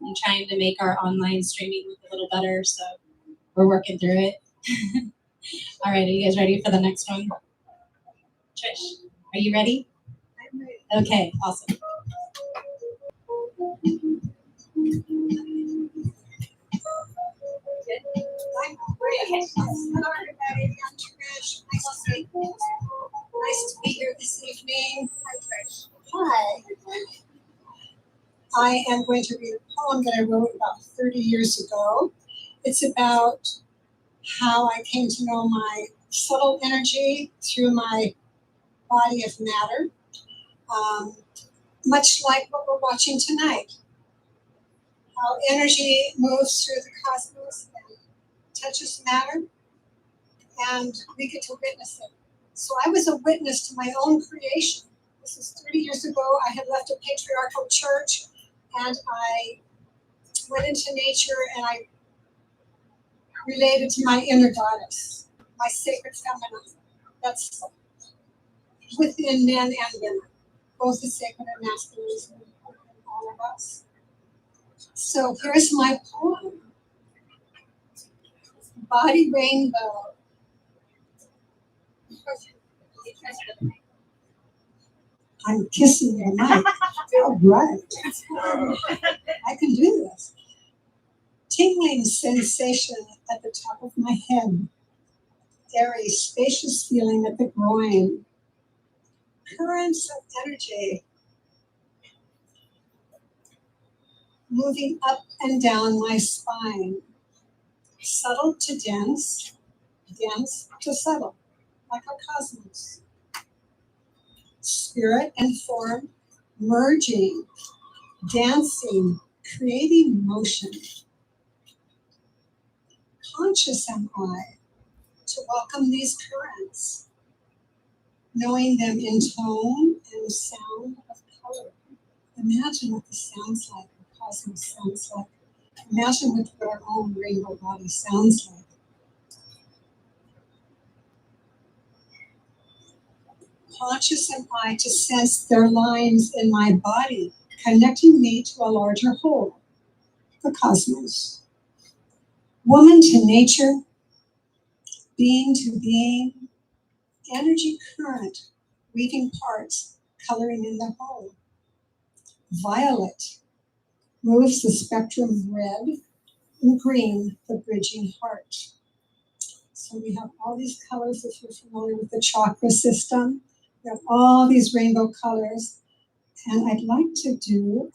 and trying to make our online streaming look a little better. So we're working through it. All right, are you guys ready for the next one? Trish, are you ready? I'm ready. Okay, awesome. Hello, everybody. I'm Trish. Nice to be here this evening. Hi, Trish. Hi. I am going to read a poem that I wrote about 30 years ago. It's about how I came to know my subtle energy through my body of matter, much like what we're watching tonight. How energy moves through the cosmos and touches matter, and we get to witness it. So I was a witness to my own creation. This is 30 years ago. I had left a patriarchal church, and I went into nature, and I related to my inner goddess, my sacred feminine. That's within men and women, both the sacred and masculine in all of us. So here's my poem. Body Rainbow. I'm kissing the mic. All right. I can do this. Tingling sensation at the top of my head. Airy, spacious feeling at the groin. Currents of energy moving up and down my spine. Subtle to dense, dense to subtle, like a cosmos. Spirit and form merging, dancing, creating motion. Conscious am I to welcome these currents, knowing them in tone and sound of color. Imagine what this sounds like, the cosmos sounds like. Imagine what our own rainbow body sounds like. Conscious am I to sense their lines in my body, connecting me to a larger whole, the cosmos. Woman to nature, being to being, energy current, weaving parts, coloring in the whole. Violet moves the spectrum of red, and green, the bridging heart. So we have all these colors, if you're familiar with the chakra system. We have all these rainbow colors. And I'd like to do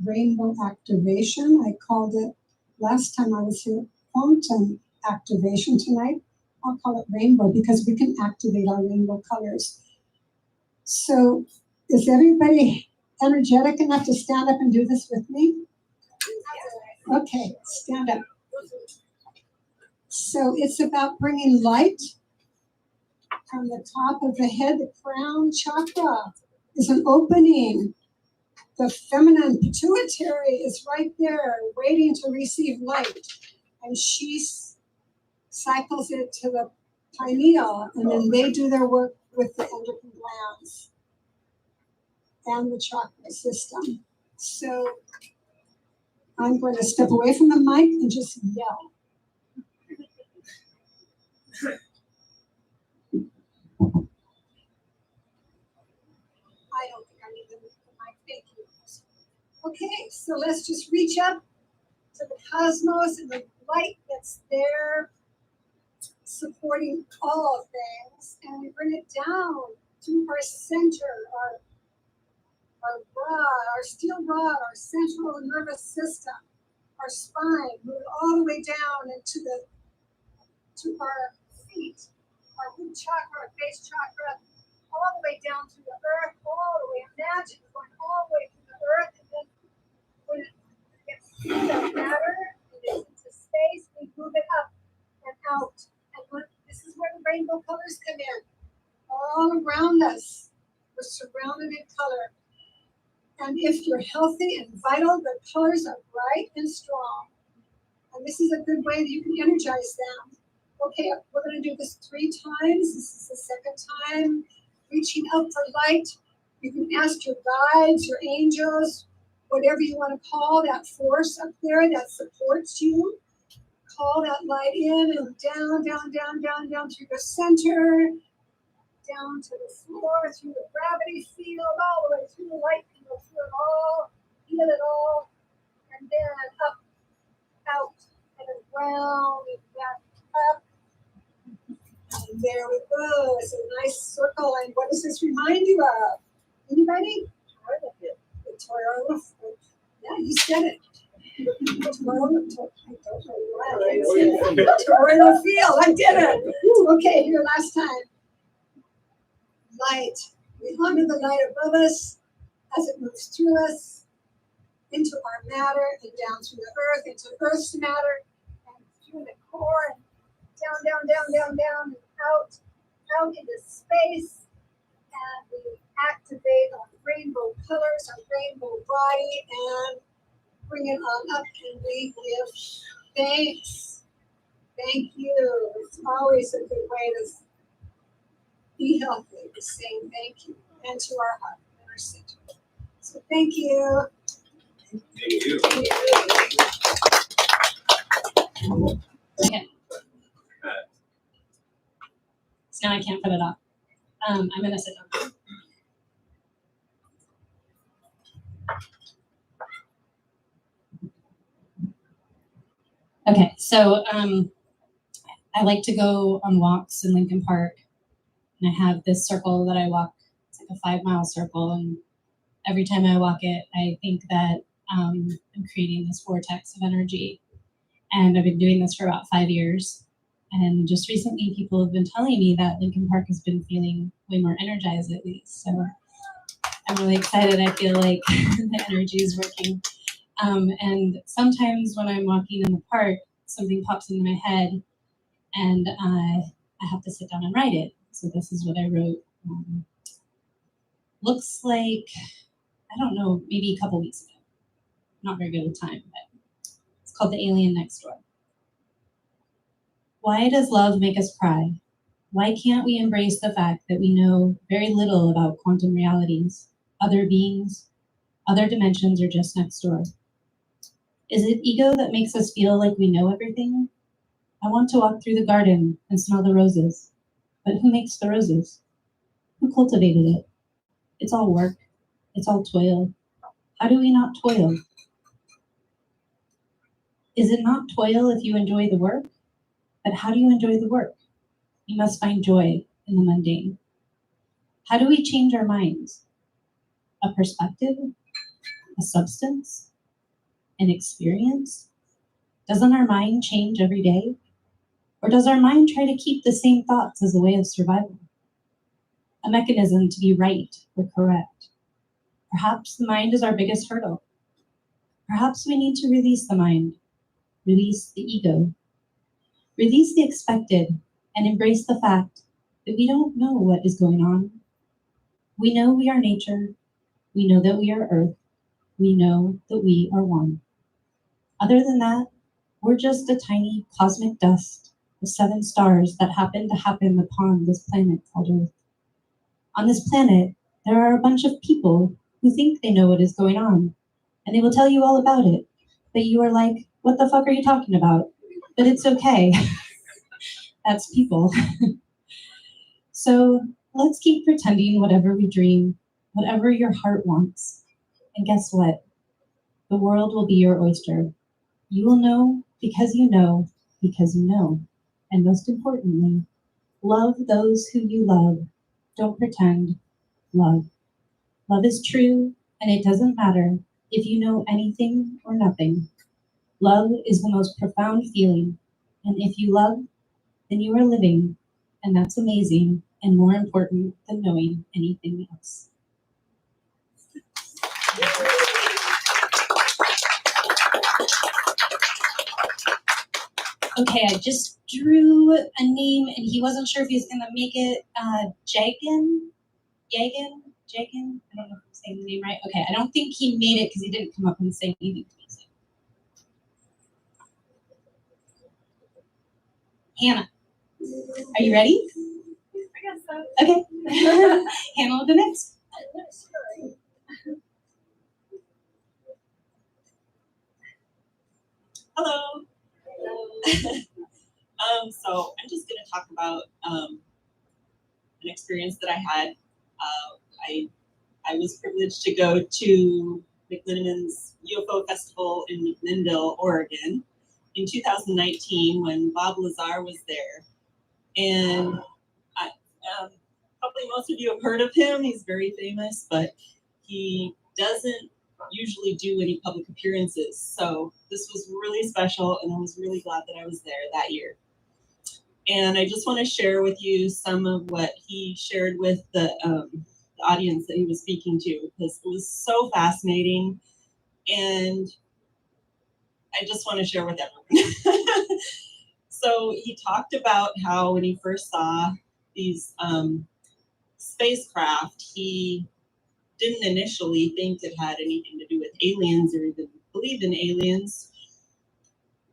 rainbow activation. I called it, last time I was here, quantum activation. Tonight, I'll call it rainbow because we can activate our rainbow colors. So is everybody energetic enough to stand up and do this with me? Okay, stand up. So it's about bringing light from the top of the head. The crown chakra is an opening. The feminine pituitary is right there waiting to receive light. And she cycles it to the pineal, and then they do their work with the endocrine glands and the chakra system. So I'm going to step away from the mic and just yell. I don't think I need the mic. Thank you. Okay, so let's just reach up to the cosmos and the light that's there supporting all things, and we bring it down through our center, our rod, our steel rod, our central nervous system, our spine, moving all the way down into to our feet, our root chakra, our base chakra, all the way down to the earth, all the way. Imagine going all the way to the earth, and then when it gets through that matter and it's into space, we move it up and out. And this is where the rainbow colors come in. All around us, we're surrounded in color. And if you're healthy and vital, the colors are bright and strong. And this is a good way that you can energize them. Okay, we're going to do this 3 times. This is the second time. Reaching out for light. You can ask your guides, your angels, whatever you want to call that force up there that supports you. Call that light in and down, down, down, down, down through the center, down to the floor, through the gravity field, all the way through the light field, through it all, feel it all, and then up, out, and around, and back up. And there we go. It's a nice circle. And what does this remind you of? Anybody? The toroidal. Yeah, you said it. Toroidal field. I did it. Okay, here last time. Light. We honor the light above us as it moves through us into our matter and down through the earth, into Earth's matter, and through the core, and down, down, down, down, down, and out into space. And we activate our rainbow colors, our rainbow body, and bring it on up, and we give thanks. Thank you. It's always a good way to be healthy, saying thank you, and to our heart and our center. So thank you. Thank you. Okay. So now I can't put it up. I'm gonna sit down. Okay, so I like to go on walks in Lincoln Park, and I have this circle that I walk. It's like a 5-mile circle, and every time I walk it, I think that I'm creating this vortex of energy. And I've been doing this for about 5 years. And just recently, people have been telling me that Lincoln Park has been feeling way more energized, at least. So I'm really excited. I feel like the energy is working. And sometimes when I'm walking in the park, something pops into my head, and I have to sit down and write it. So this is what I wrote. Looks like, I don't know, maybe a couple weeks ago. Not very good with time, but it's called The Alien Next Door. Why does love make us cry? Why can't we embrace the fact that we know very little about quantum realities, other beings, other dimensions are just next door? Is it ego that makes us feel like we know everything? I want to walk through the garden and smell the roses. But who makes the roses? Who cultivated it? It's all work. It's all toil. How do we not toil? Is it not toil if you enjoy the work? But how do you enjoy the work? You must find joy in the mundane. How do we change our minds? A perspective? A substance? An experience? Doesn't our mind change every day? Or does our mind try to keep the same thoughts as a way of survival? A mechanism to be right or correct? Perhaps the mind is our biggest hurdle. Perhaps we need to release the mind, release the ego, release the expected, and embrace the fact that we don't know what is going on. We know we are nature. We know that we are earth. We know that we are one. Other than that, we're just a tiny cosmic dust of 7 stars that happen to happen upon this planet called Earth. On this planet, there are a bunch of people who think they know what is going on, and they will tell you all about it. But you are like, what the fuck are you talking about? But it's okay. That's people. So let's keep pretending whatever we dream, whatever your heart wants. And guess what? The world will be your oyster. You will know because you know because you know. And most importantly, love those who you love Don't pretend. Love. Love is true, and it doesn't matter if you know anything or nothing. Love is the most profound feeling, and if you love, then you are living, and that's amazing and more important than knowing anything else. Okay, I just drew a name, and he wasn't sure if he was gonna make it Jagan. I don't know if I'm saying the name right. Okay, I don't think he made it because he didn't come up and say anything to me. So. Hannah, are you ready? I guess so. Okay. Hannah will go next. Hello. So I'm just going to talk about an experience that I had. I was privileged to go to McMiniman's UFO Festival in McMinnville, Oregon, in 2019 when Bob Lazar was there, and probably most of you have heard of him. He's very famous, but he doesn't usually do any public appearances. So this was really special, and I was really glad that I was there that year. And I just want to share with you some of what he shared with the audience that he was speaking to, because it was so fascinating, and I just want to share with everyone. So he talked about how when he first saw these spacecraft, he didn't initially think it had anything to do with aliens or even believed in aliens,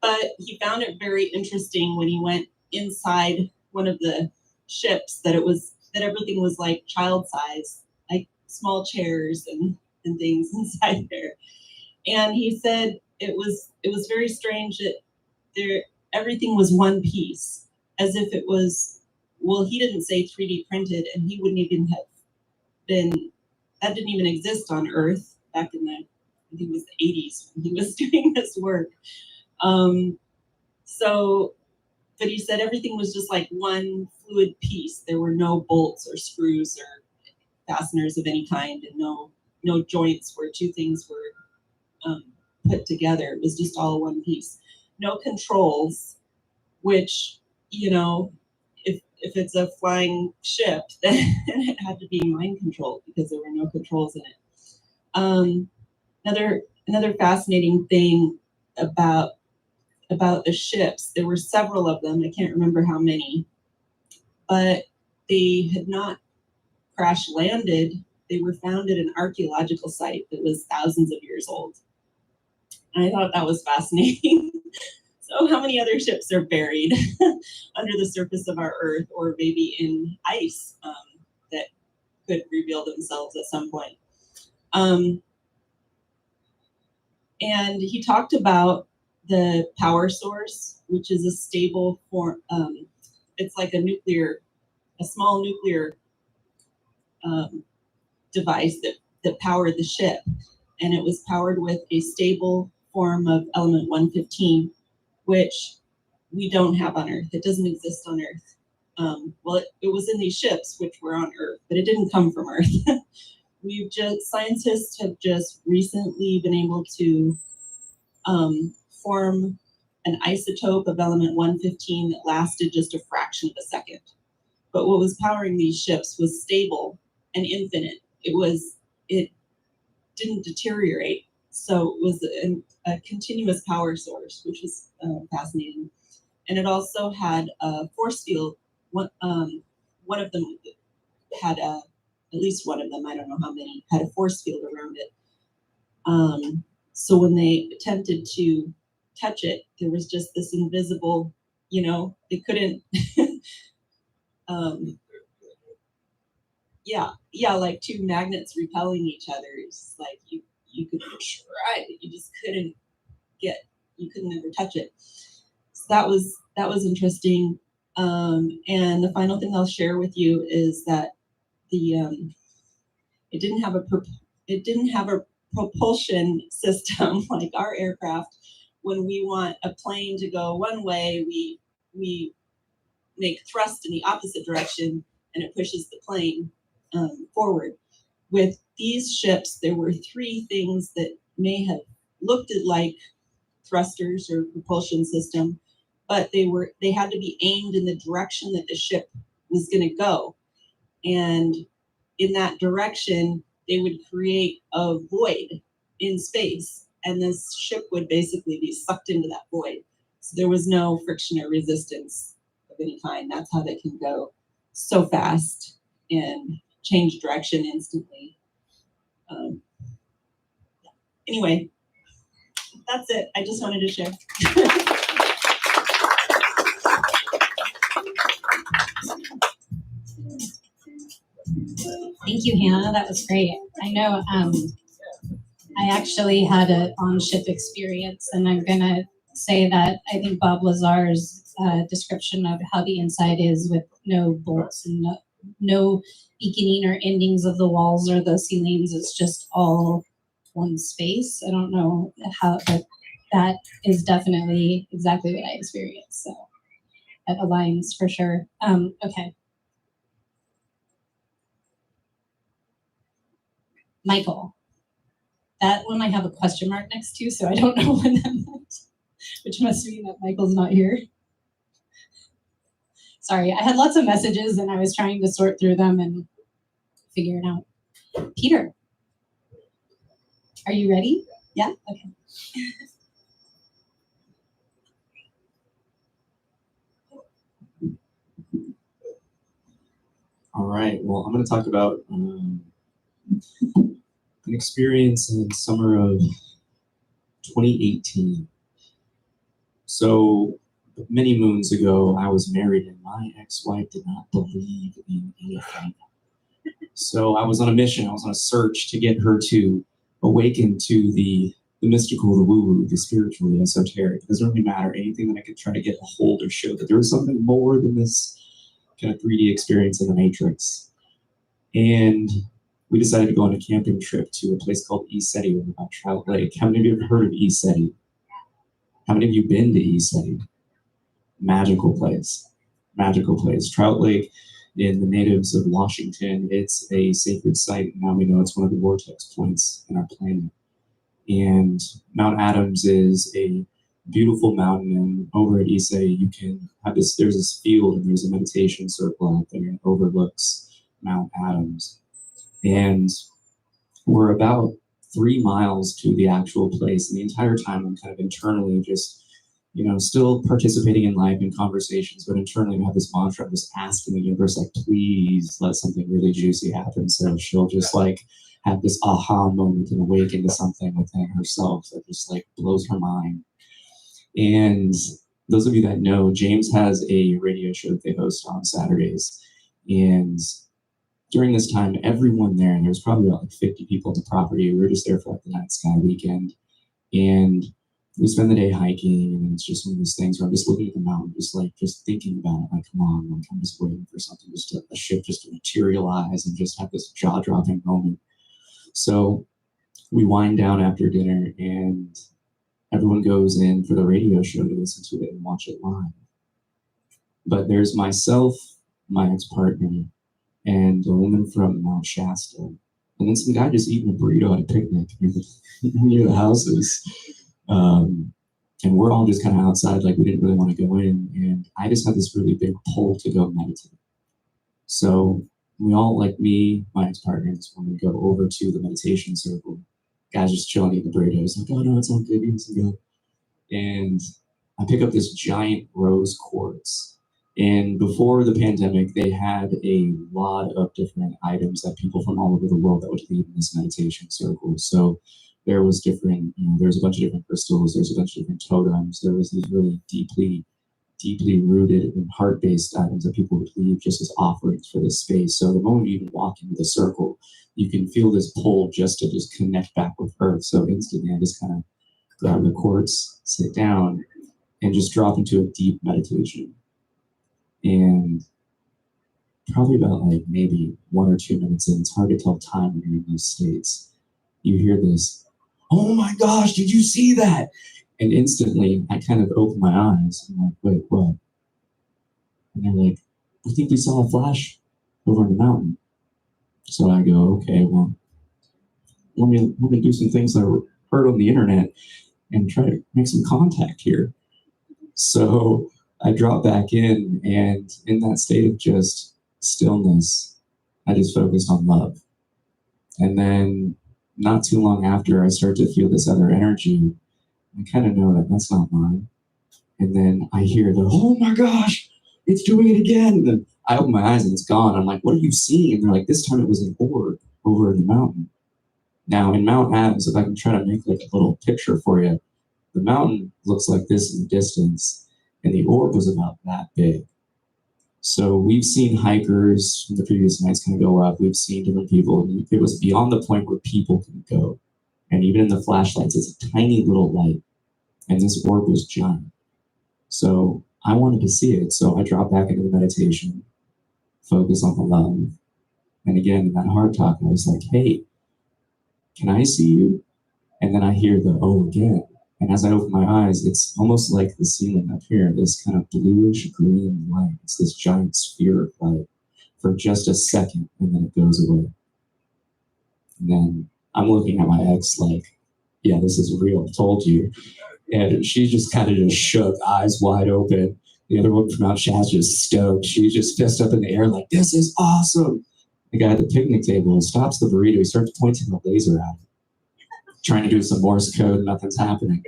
but he found it very interesting when he went inside one of the ships that everything was like child size, like small chairs and things inside there. And he said it was very strange that everything was one piece, as if it was, well, he didn't say 3D printed, and he wouldn't even have been, that didn't even exist on Earth back in I think it was the 80s when he was doing this work. But he said everything was just like one fluid piece. There were no bolts or screws or fasteners of any kind, and no joints where two things were put together. It was just all one piece. No controls, which, if it's a flying ship, then it had to be mind controlled because there were no controls in it. Another fascinating thing about the ships, there were several of them, I can't remember how many, but they had not crash landed. They were found at an archaeological site that was thousands of years old. And I thought that was fascinating. So how many other ships are buried under the surface of our Earth, or maybe in ice that could reveal themselves at some point? And he talked about the power source, which is a stable form. It's like a small nuclear device that powered the ship, and it was powered with a stable form of element 115, which we don't have on Earth. It doesn't exist on Earth. It was in these ships, which were on Earth, but it didn't come from Earth. Scientists have just recently been able to form an isotope of element 115 that lasted just a fraction of a second. But what was powering these ships was stable and infinite. It didn't deteriorate. So it was a continuous power source, which was fascinating. And it also had a force field. One of them had at least one of them, I don't know how many, had a force field around it. So when they attempted to touch it, there was just this invisible, they couldn't, like two magnets repelling each other. It's like you could try it, you couldn't ever touch it. So that was interesting. And the final thing I'll share with you is that it didn't have a propulsion system like our aircraft. When we want a plane to go one way, we make thrust in the opposite direction, and it pushes the plane forward. With these ships, there were three things that may have looked at like thrusters or propulsion system, but they had to be aimed in the direction that the ship was going to go. And in that direction, they would create a void in space, and this ship would basically be sucked into that void. So there was no friction or resistance of any kind. That's how they can go so fast and change direction instantly. Anyway, that's it. I just wanted to share. Thank you, Hannah. That was great. I know I actually had an on-ship experience, and I'm going to say that I think Bob Lazar's description of how the inside is with no bolts and no beginning or endings of the walls or the ceilings. It's just all one space. I don't know how, but that is definitely exactly what I experienced. So that aligns for sure. Okay. Michael. That one I have a question mark next to, so I don't know what that meant, which must mean that Michael's not here. Sorry, I had lots of messages and I was trying to sort through them and figure it out. Peter, are you ready? Yeah? Okay. All right, well, I'm going to talk about an experience in summer of 2018. So many moons ago, I was married and my ex-wife did not believe in anything. So I was on a mission, I was on a search to get her to awaken to the mystical, the woo-woo, the spiritual, the esoteric. It doesn't really matter, anything that I could try to get a hold or show that there was something more than this kind of 3D experience in the Matrix. And we decided to go on a camping trip to a place called ESETI over by Trout Lake. How many of you have heard of ESETI? How many of you been to ESETI? Magical place. Magical place. Trout Lake, in the natives of Washington, it's a sacred site. Now we know it's one of the vortex points in our planet. And Mount Adams is a beautiful mountain, and over at ESETI you can have this, there's this field and there's a meditation circle out there and it overlooks Mount Adams. And we're about 3 miles to the actual place, and the entire time I'm kind of internally just, you know, still participating in life and conversations, but internally I have this mantra, I'm just asking the universe, like, please let something really juicy happen, so she'll just like have this aha moment and awaken to something within herself that just like blows her mind. And those of you that know, James has a radio show that they host on Saturdays. And during this time, everyone there, and there's probably about like 50 people on the property, we were just there for like the night sky weekend. And we spend the day hiking, and it's just one of those things where I'm just looking at the mountain, just thinking about it, like, come on, like, I'm just waiting for something, a ship just to materialize and just have this jaw-dropping moment. So we wind down after dinner, and everyone goes in for the radio show to listen to it and watch it live. But there's myself, my ex-partner, and a woman from Mount Shasta. And then some guy just eating a burrito at a picnic near the houses. And we're all just kind of outside, like we didn't really want to go in. And I just had this really big pull to go meditate. So we all, like me, my ex-partner, and this woman, go over to the meditation circle. Guy's just chilling eating the burritos, like, oh no, it's all good, you can go. And I pick up this giant rose quartz. And before the pandemic, they had a lot of different items that people from all over the world that would lead in this meditation circle. So there was different, there's a bunch of different crystals, there's a bunch of different totems, there was these really deeply rooted and heart-based items that people would leave just as offerings for this space. So the moment you even walk into the circle, you can feel this pull just to just connect back with Earth. So instantly I just kind of grab the quartz, sit down, and just drop into a deep meditation. And probably about like maybe 1 or 2 minutes in, it's hard to tell time when you're in those states. You hear this, oh my gosh, did you see that? And instantly I kind of open my eyes. I'm like, wait, what? And they're like, I think we saw a flash over on the mountain. So I go, okay, well, let me do some things that I heard on the internet and try to make some contact here. So I drop back in, and in that state of just stillness, I just focused on love. And then not too long after, I start to feel this other energy. I kind of know that that's not mine. And then I hear the, oh my gosh, it's doing it again. And then I open my eyes and it's gone. I'm like, what are you seeing? And they're like, this time it was an orb over in the mountain. Now in Mount Adams, if I can try to make like a little picture for you, the mountain looks like this in the distance, and the orb was about that big. So we've seen hikers from the previous nights kind of go up. We've seen different people, and it was beyond the point where people can go. And even in the flashlights, it's a tiny little light, and this orb was giant. So I wanted to see it, so I dropped back into the meditation, focus on the love. And again, in that heart talk, I was like, hey, can I see you? And then I hear the oh again. And as I open my eyes, it's almost like the ceiling up here, this kind of bluish green light. It's this giant sphere of light for just a second, and then it goes away. And then I'm looking at my ex like, yeah, this is real, I told you. And she just kind of just shook, eyes wide open. The other one from out Shaz just stoked. She just fist up in the air like, this is awesome. The guy at the picnic table stops the burrito. He starts pointing the laser at him, trying to do some Morse code. Nothing's happening.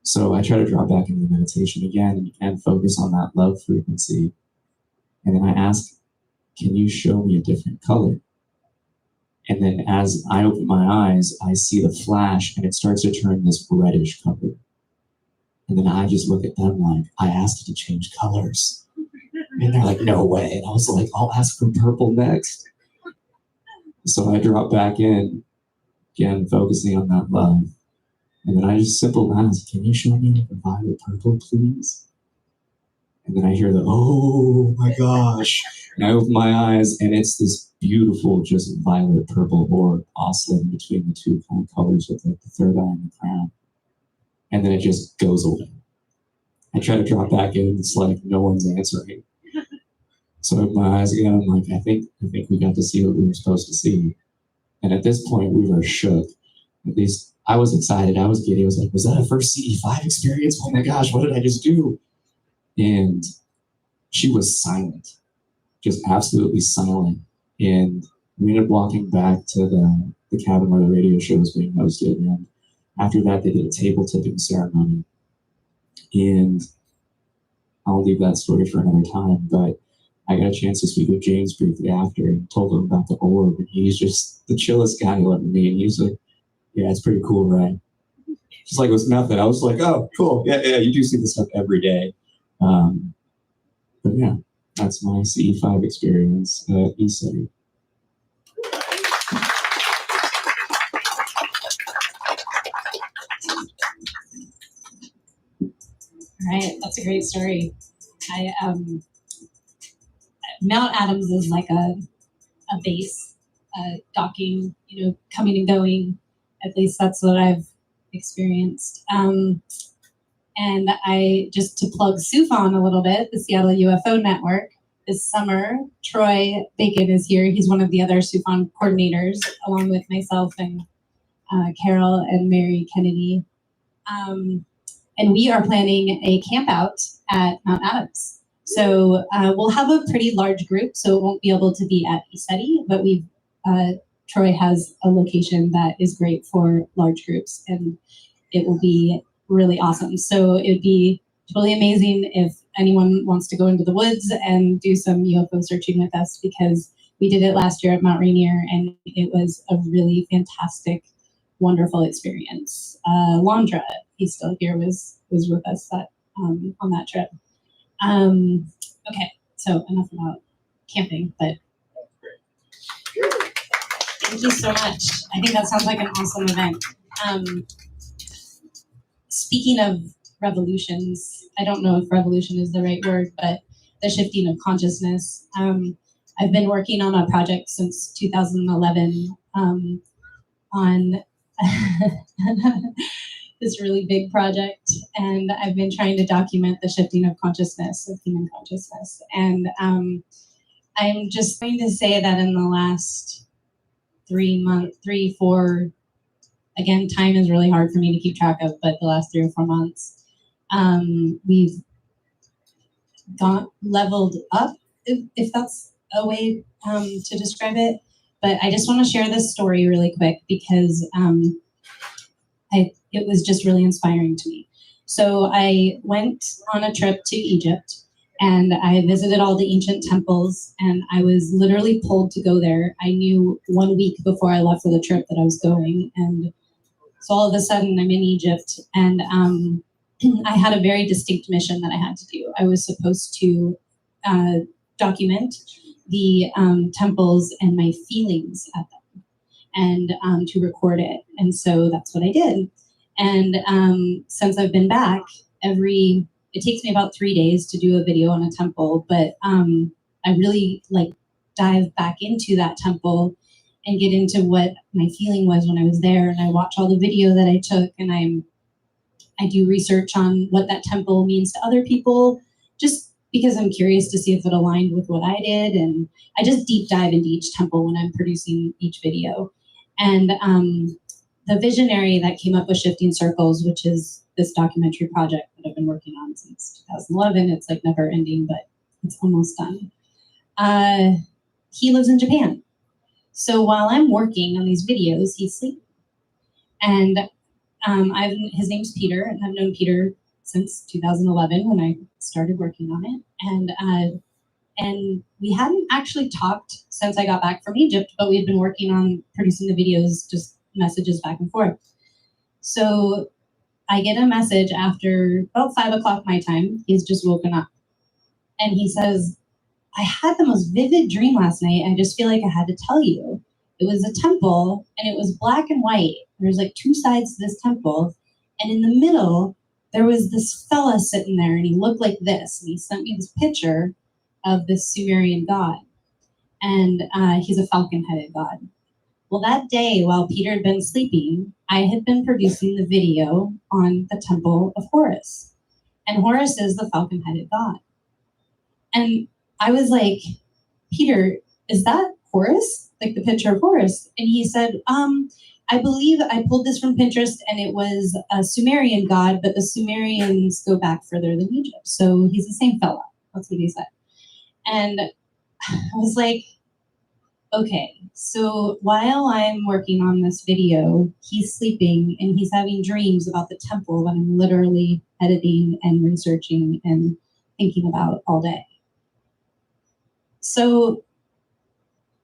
So I try to drop back into the meditation again and focus on that love frequency. And then I ask, can you show me a different color? And then as I open my eyes, I see the flash and it starts to turn this reddish color. And then I just look at them like, I asked it to change colors. And they're like, no way. And I was like, I'll ask for purple next. So I drop back in, again, focusing on that love. And then I just simply ask, can you show me the violet purple, please? And then I hear the, oh my gosh. And I open my eyes, and it's this beautiful, just violet purple orb oscillating between the two kind of colors with like the third eye and the crown. And then it just goes away. I try to drop back in, it's like no one's answering. So I open my eyes again, I'm like, I think we got to see what we were supposed to see. And at this point, we were shook. At least I was excited, I was giddy. I was like, was that a first CE5 experience? Oh my gosh, what did I just do? And she was silent, just absolutely silent. And we ended up walking back to the cabin where the radio show was being hosted. And after that, they did a table tipping ceremony. And I'll leave that story for another time, but I got a chance to speak with James briefly after and told him about the orb. And he's just the chillest guy you'll ever meet. And he's like, yeah, it's pretty cool, right? Just like it was nothing. I was like, oh, cool. Yeah, you do see this stuff every day. But yeah, that's my CE5 experience at E-City. All right, that's a great story. Mount Adams is like a base, docking, coming and going. At least that's what I've experienced. And I, just to plug SUFON a little bit, the Seattle UFO Network, this summer, Troy Bacon is here. He's one of the other SUFON coordinators, along with myself and Carol and Mary Kennedy. And we are planning a camp out at Mount Adams. So we'll have a pretty large group, so it won't be able to be at ESETI, but Troy has a location that is great for large groups, and it will be really awesome. So it would be totally amazing if anyone wants to go into the woods and do some UFO searching with us, because we did it last year at Mount Rainier, and it was a really fantastic, wonderful experience. Landra, he's still here, was with us on that trip. Okay, so enough about camping, but thank you so much. I think that sounds like an awesome event. Speaking of revolutions, I don't know if revolution is the right word, but the shifting of consciousness. I've been working on a project since 2011 on this really big project, and I've been trying to document the shifting of consciousness, of human consciousness. And I'm just going to say that in the last 3, 4. Again, time is really hard for me to keep track of, but the last 3 or 4 months, we've leveled up, if that's a way to describe it. But I just want to share this story really quick because it was just really inspiring to me. So I went on a trip to Egypt and I visited all the ancient temples, and I was literally pulled to go there. I knew 1 week before I left for the trip that I was going, and so all of a sudden I'm in Egypt, and I had a very distinct mission that I had to do. I was supposed to document the temples and my feelings at them, and to record it. And so that's what I did. And since I've been back, it takes me about 3 days to do a video on a temple, but I really dive back into that temple and get into what my feeling was when I was there. And I watch all the video that I took, and I do research on what that temple means to other people, just because I'm curious to see if it aligned with what I did. And I just deep dive into each temple when I'm producing each video. And the visionary that came up with Shifting Circles, which is this documentary project that I've been working on since 2011. It's never ending, but it's almost done. He lives in Japan. So while I'm working on these videos, he's sleeping. And his name's Peter, and I've known Peter since 2011 when I started working on it. And we hadn't actually talked since I got back from Egypt, but we had been working on producing the videos, just messages back and forth. So I get a message after about 5 o'clock my time. He's just woken up. And he says, I had the most vivid dream last night. I just feel like I had to tell you. It was a temple, and it was black and white. There's 2 sides to this temple. And in the middle, there was this fella sitting there, and he looked like this. And he sent me this picture of this Sumerian god. And he's a falcon-headed god. Well, that day, while Peter had been sleeping, I had been producing the video on the temple of Horus. And Horus is the falcon-headed god. And I was like, Peter, is that Horus? The picture of Horus? And he said, I believe I pulled this from Pinterest, and it was a Sumerian god, but the Sumerians go back further than Egypt. So he's the same fella. That's what he said. And I was like, okay, so while I'm working on this video, he's sleeping and he's having dreams about the temple that I'm literally editing and researching and thinking about all day. So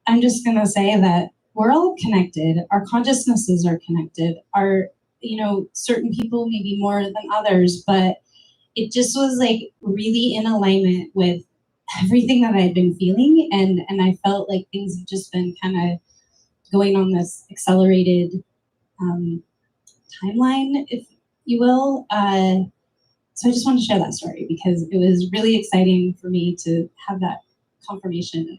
I'm just going to say that we're all connected. Our consciousnesses are connected. Certain people maybe more than others, but it just was really in alignment with everything that I had been feeling. And I felt like things have just been kind of going on this accelerated timeline, if you will. So I just want to share that story because it was really exciting for me to have that confirmation of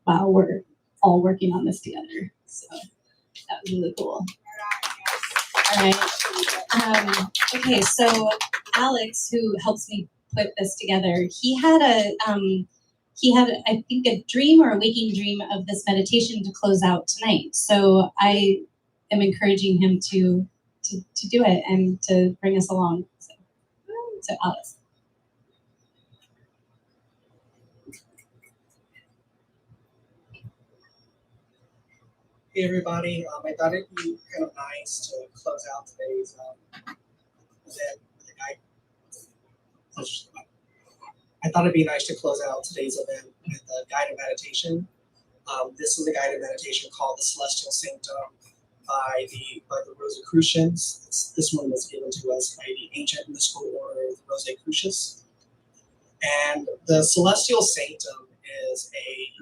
wow, we're all working on this together. So that was really cool. All right. Okay, so Alex, who helps me put this together, he had I think a dream or a waking dream of this meditation to close out tonight. So I am encouraging him to do it and to bring us along. So Alex. Hey everybody, I thought it'd be kind of nice to close out today's event with a guide. I thought it'd be nice to close out today's event with a guided meditation. This is a guided meditation called the Celestial Sanctum by the Rosicrucians. This one was given to us by the ancient mystical order of the Rosicrucians. And the Celestial Sanctum is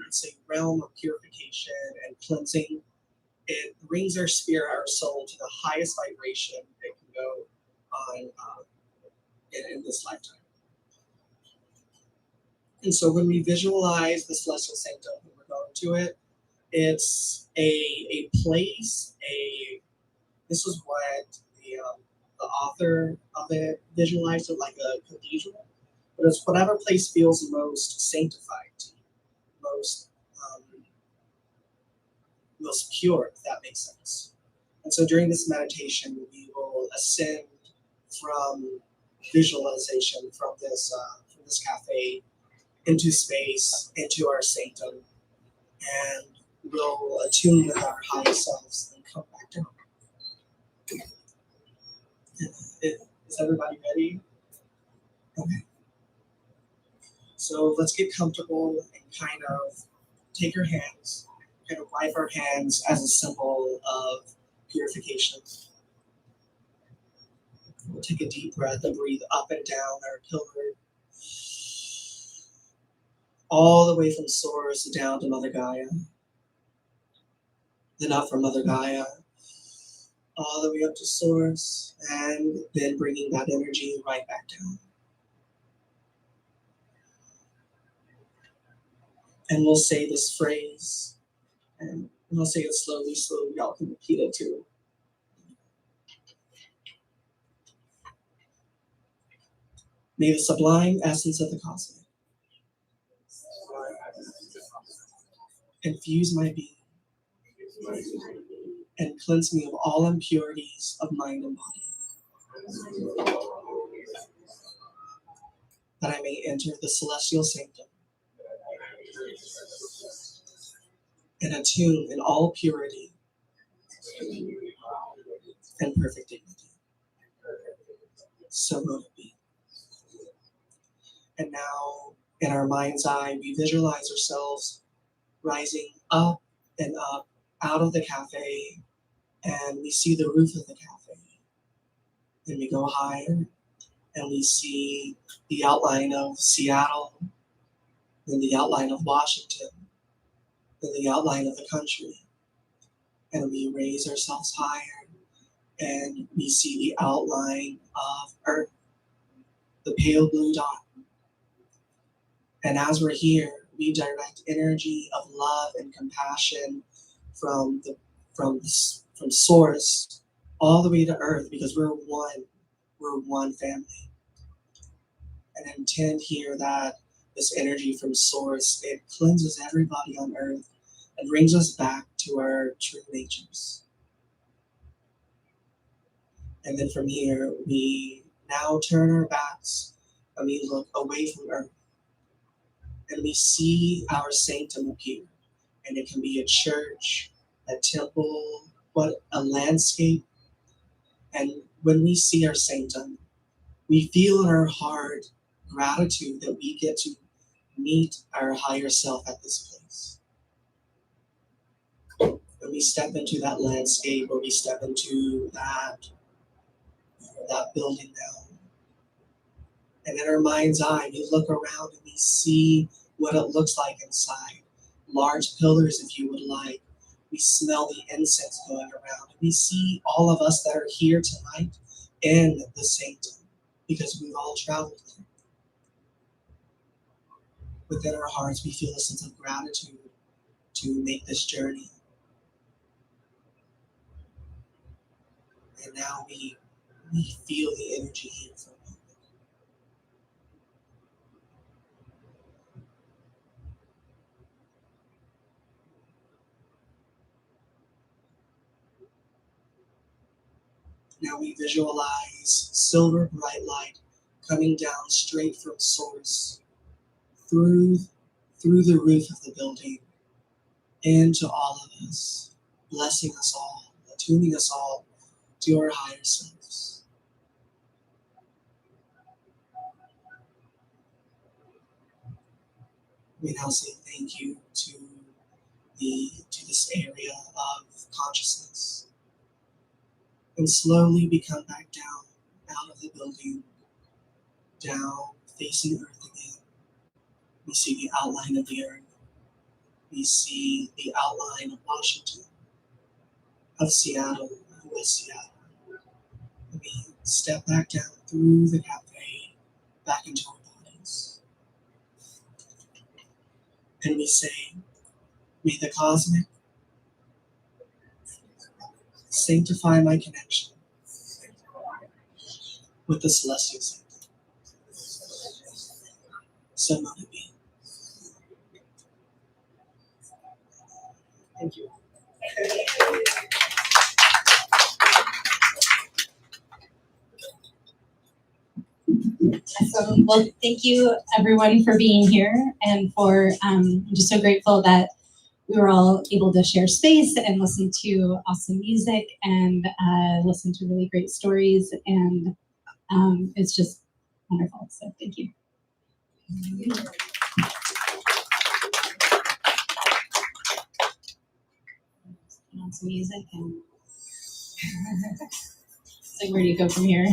it's a realm of purification and cleansing. It brings our spirit, our soul, to the highest vibration it can go on in this lifetime. And so when we visualize the Celestial Sanctum, when we're going to it, it's a place, this is what the author of it visualized it like a cathedral, but it's whatever place feels most sanctified to you, most most pure, if that makes sense. And so during this meditation, we will ascend from visualization from this cafe into space, into our sanctum, and we'll attune with our higher selves and come back down. Is everybody ready? Okay. So let's get comfortable and kind of take our hands, kind of wipe our hands as a symbol of purification. We'll take a deep breath and breathe up and down our pillar, all the way from source down to Mother Gaia, then up from Mother Gaia, all the way up to source, and then bringing that energy right back down. And we'll say this phrase, and I'll say it slowly, y'all can repeat it too. May the sublime essence of the cosmic infuse my being and cleanse me of all impurities of mind and body, that I may enter the celestial sanctum and attune in all purity and perfect dignity. So mote it be. And now, in our mind's eye, we visualize ourselves rising up and up out of the cafe, and we see the roof of the cafe. Then we go higher, and we see the outline of Seattle, then the outline of Washington, then the outline of the country. And we raise ourselves higher, and we see the outline of Earth, the pale blue dot. And as we're here, we direct energy of love and compassion from source all the way to Earth, because we're one family. And intend here that this energy from source, it cleanses everybody on Earth and brings us back to our true natures. And then from here, we now turn our backs and we look away from Earth. And we see our sanctum appear. And it can be a church, a temple, a landscape. And when we see our sanctum, we feel in our heart gratitude that we get to meet our higher self at this place. When we step into that landscape, or we step into that building now, and in our mind's eye, we look around and we see what it looks like inside. Large pillars, if you would like. We smell the incense going around. And we see all of us that are here tonight in the sanctum, because we've all traveled there. Within our hearts, we feel a sense of gratitude to make this journey. And now we feel the energy here for a moment. Now we visualize silver bright light coming down straight from source through the roof of the building into all of us, blessing us all, attuning us all to our higher selves. We now say thank you to this area of consciousness. And slowly we come back down, out of the building, down, facing Earth again. We see the outline of the Earth. We see the outline of Washington, of Seattle, West Seattle. And we step back down through the cafe, back into our bodies. And we say, may the cosmic sanctify my connection with the celestial sanctum. So mote it be. Thank you. Awesome. Well, thank you everyone for being here, and for I'm just so grateful that we were all able to share space and listen to awesome music and listen to really great stories, and it's just wonderful. So thank you. Put on some music and so where do you go from here?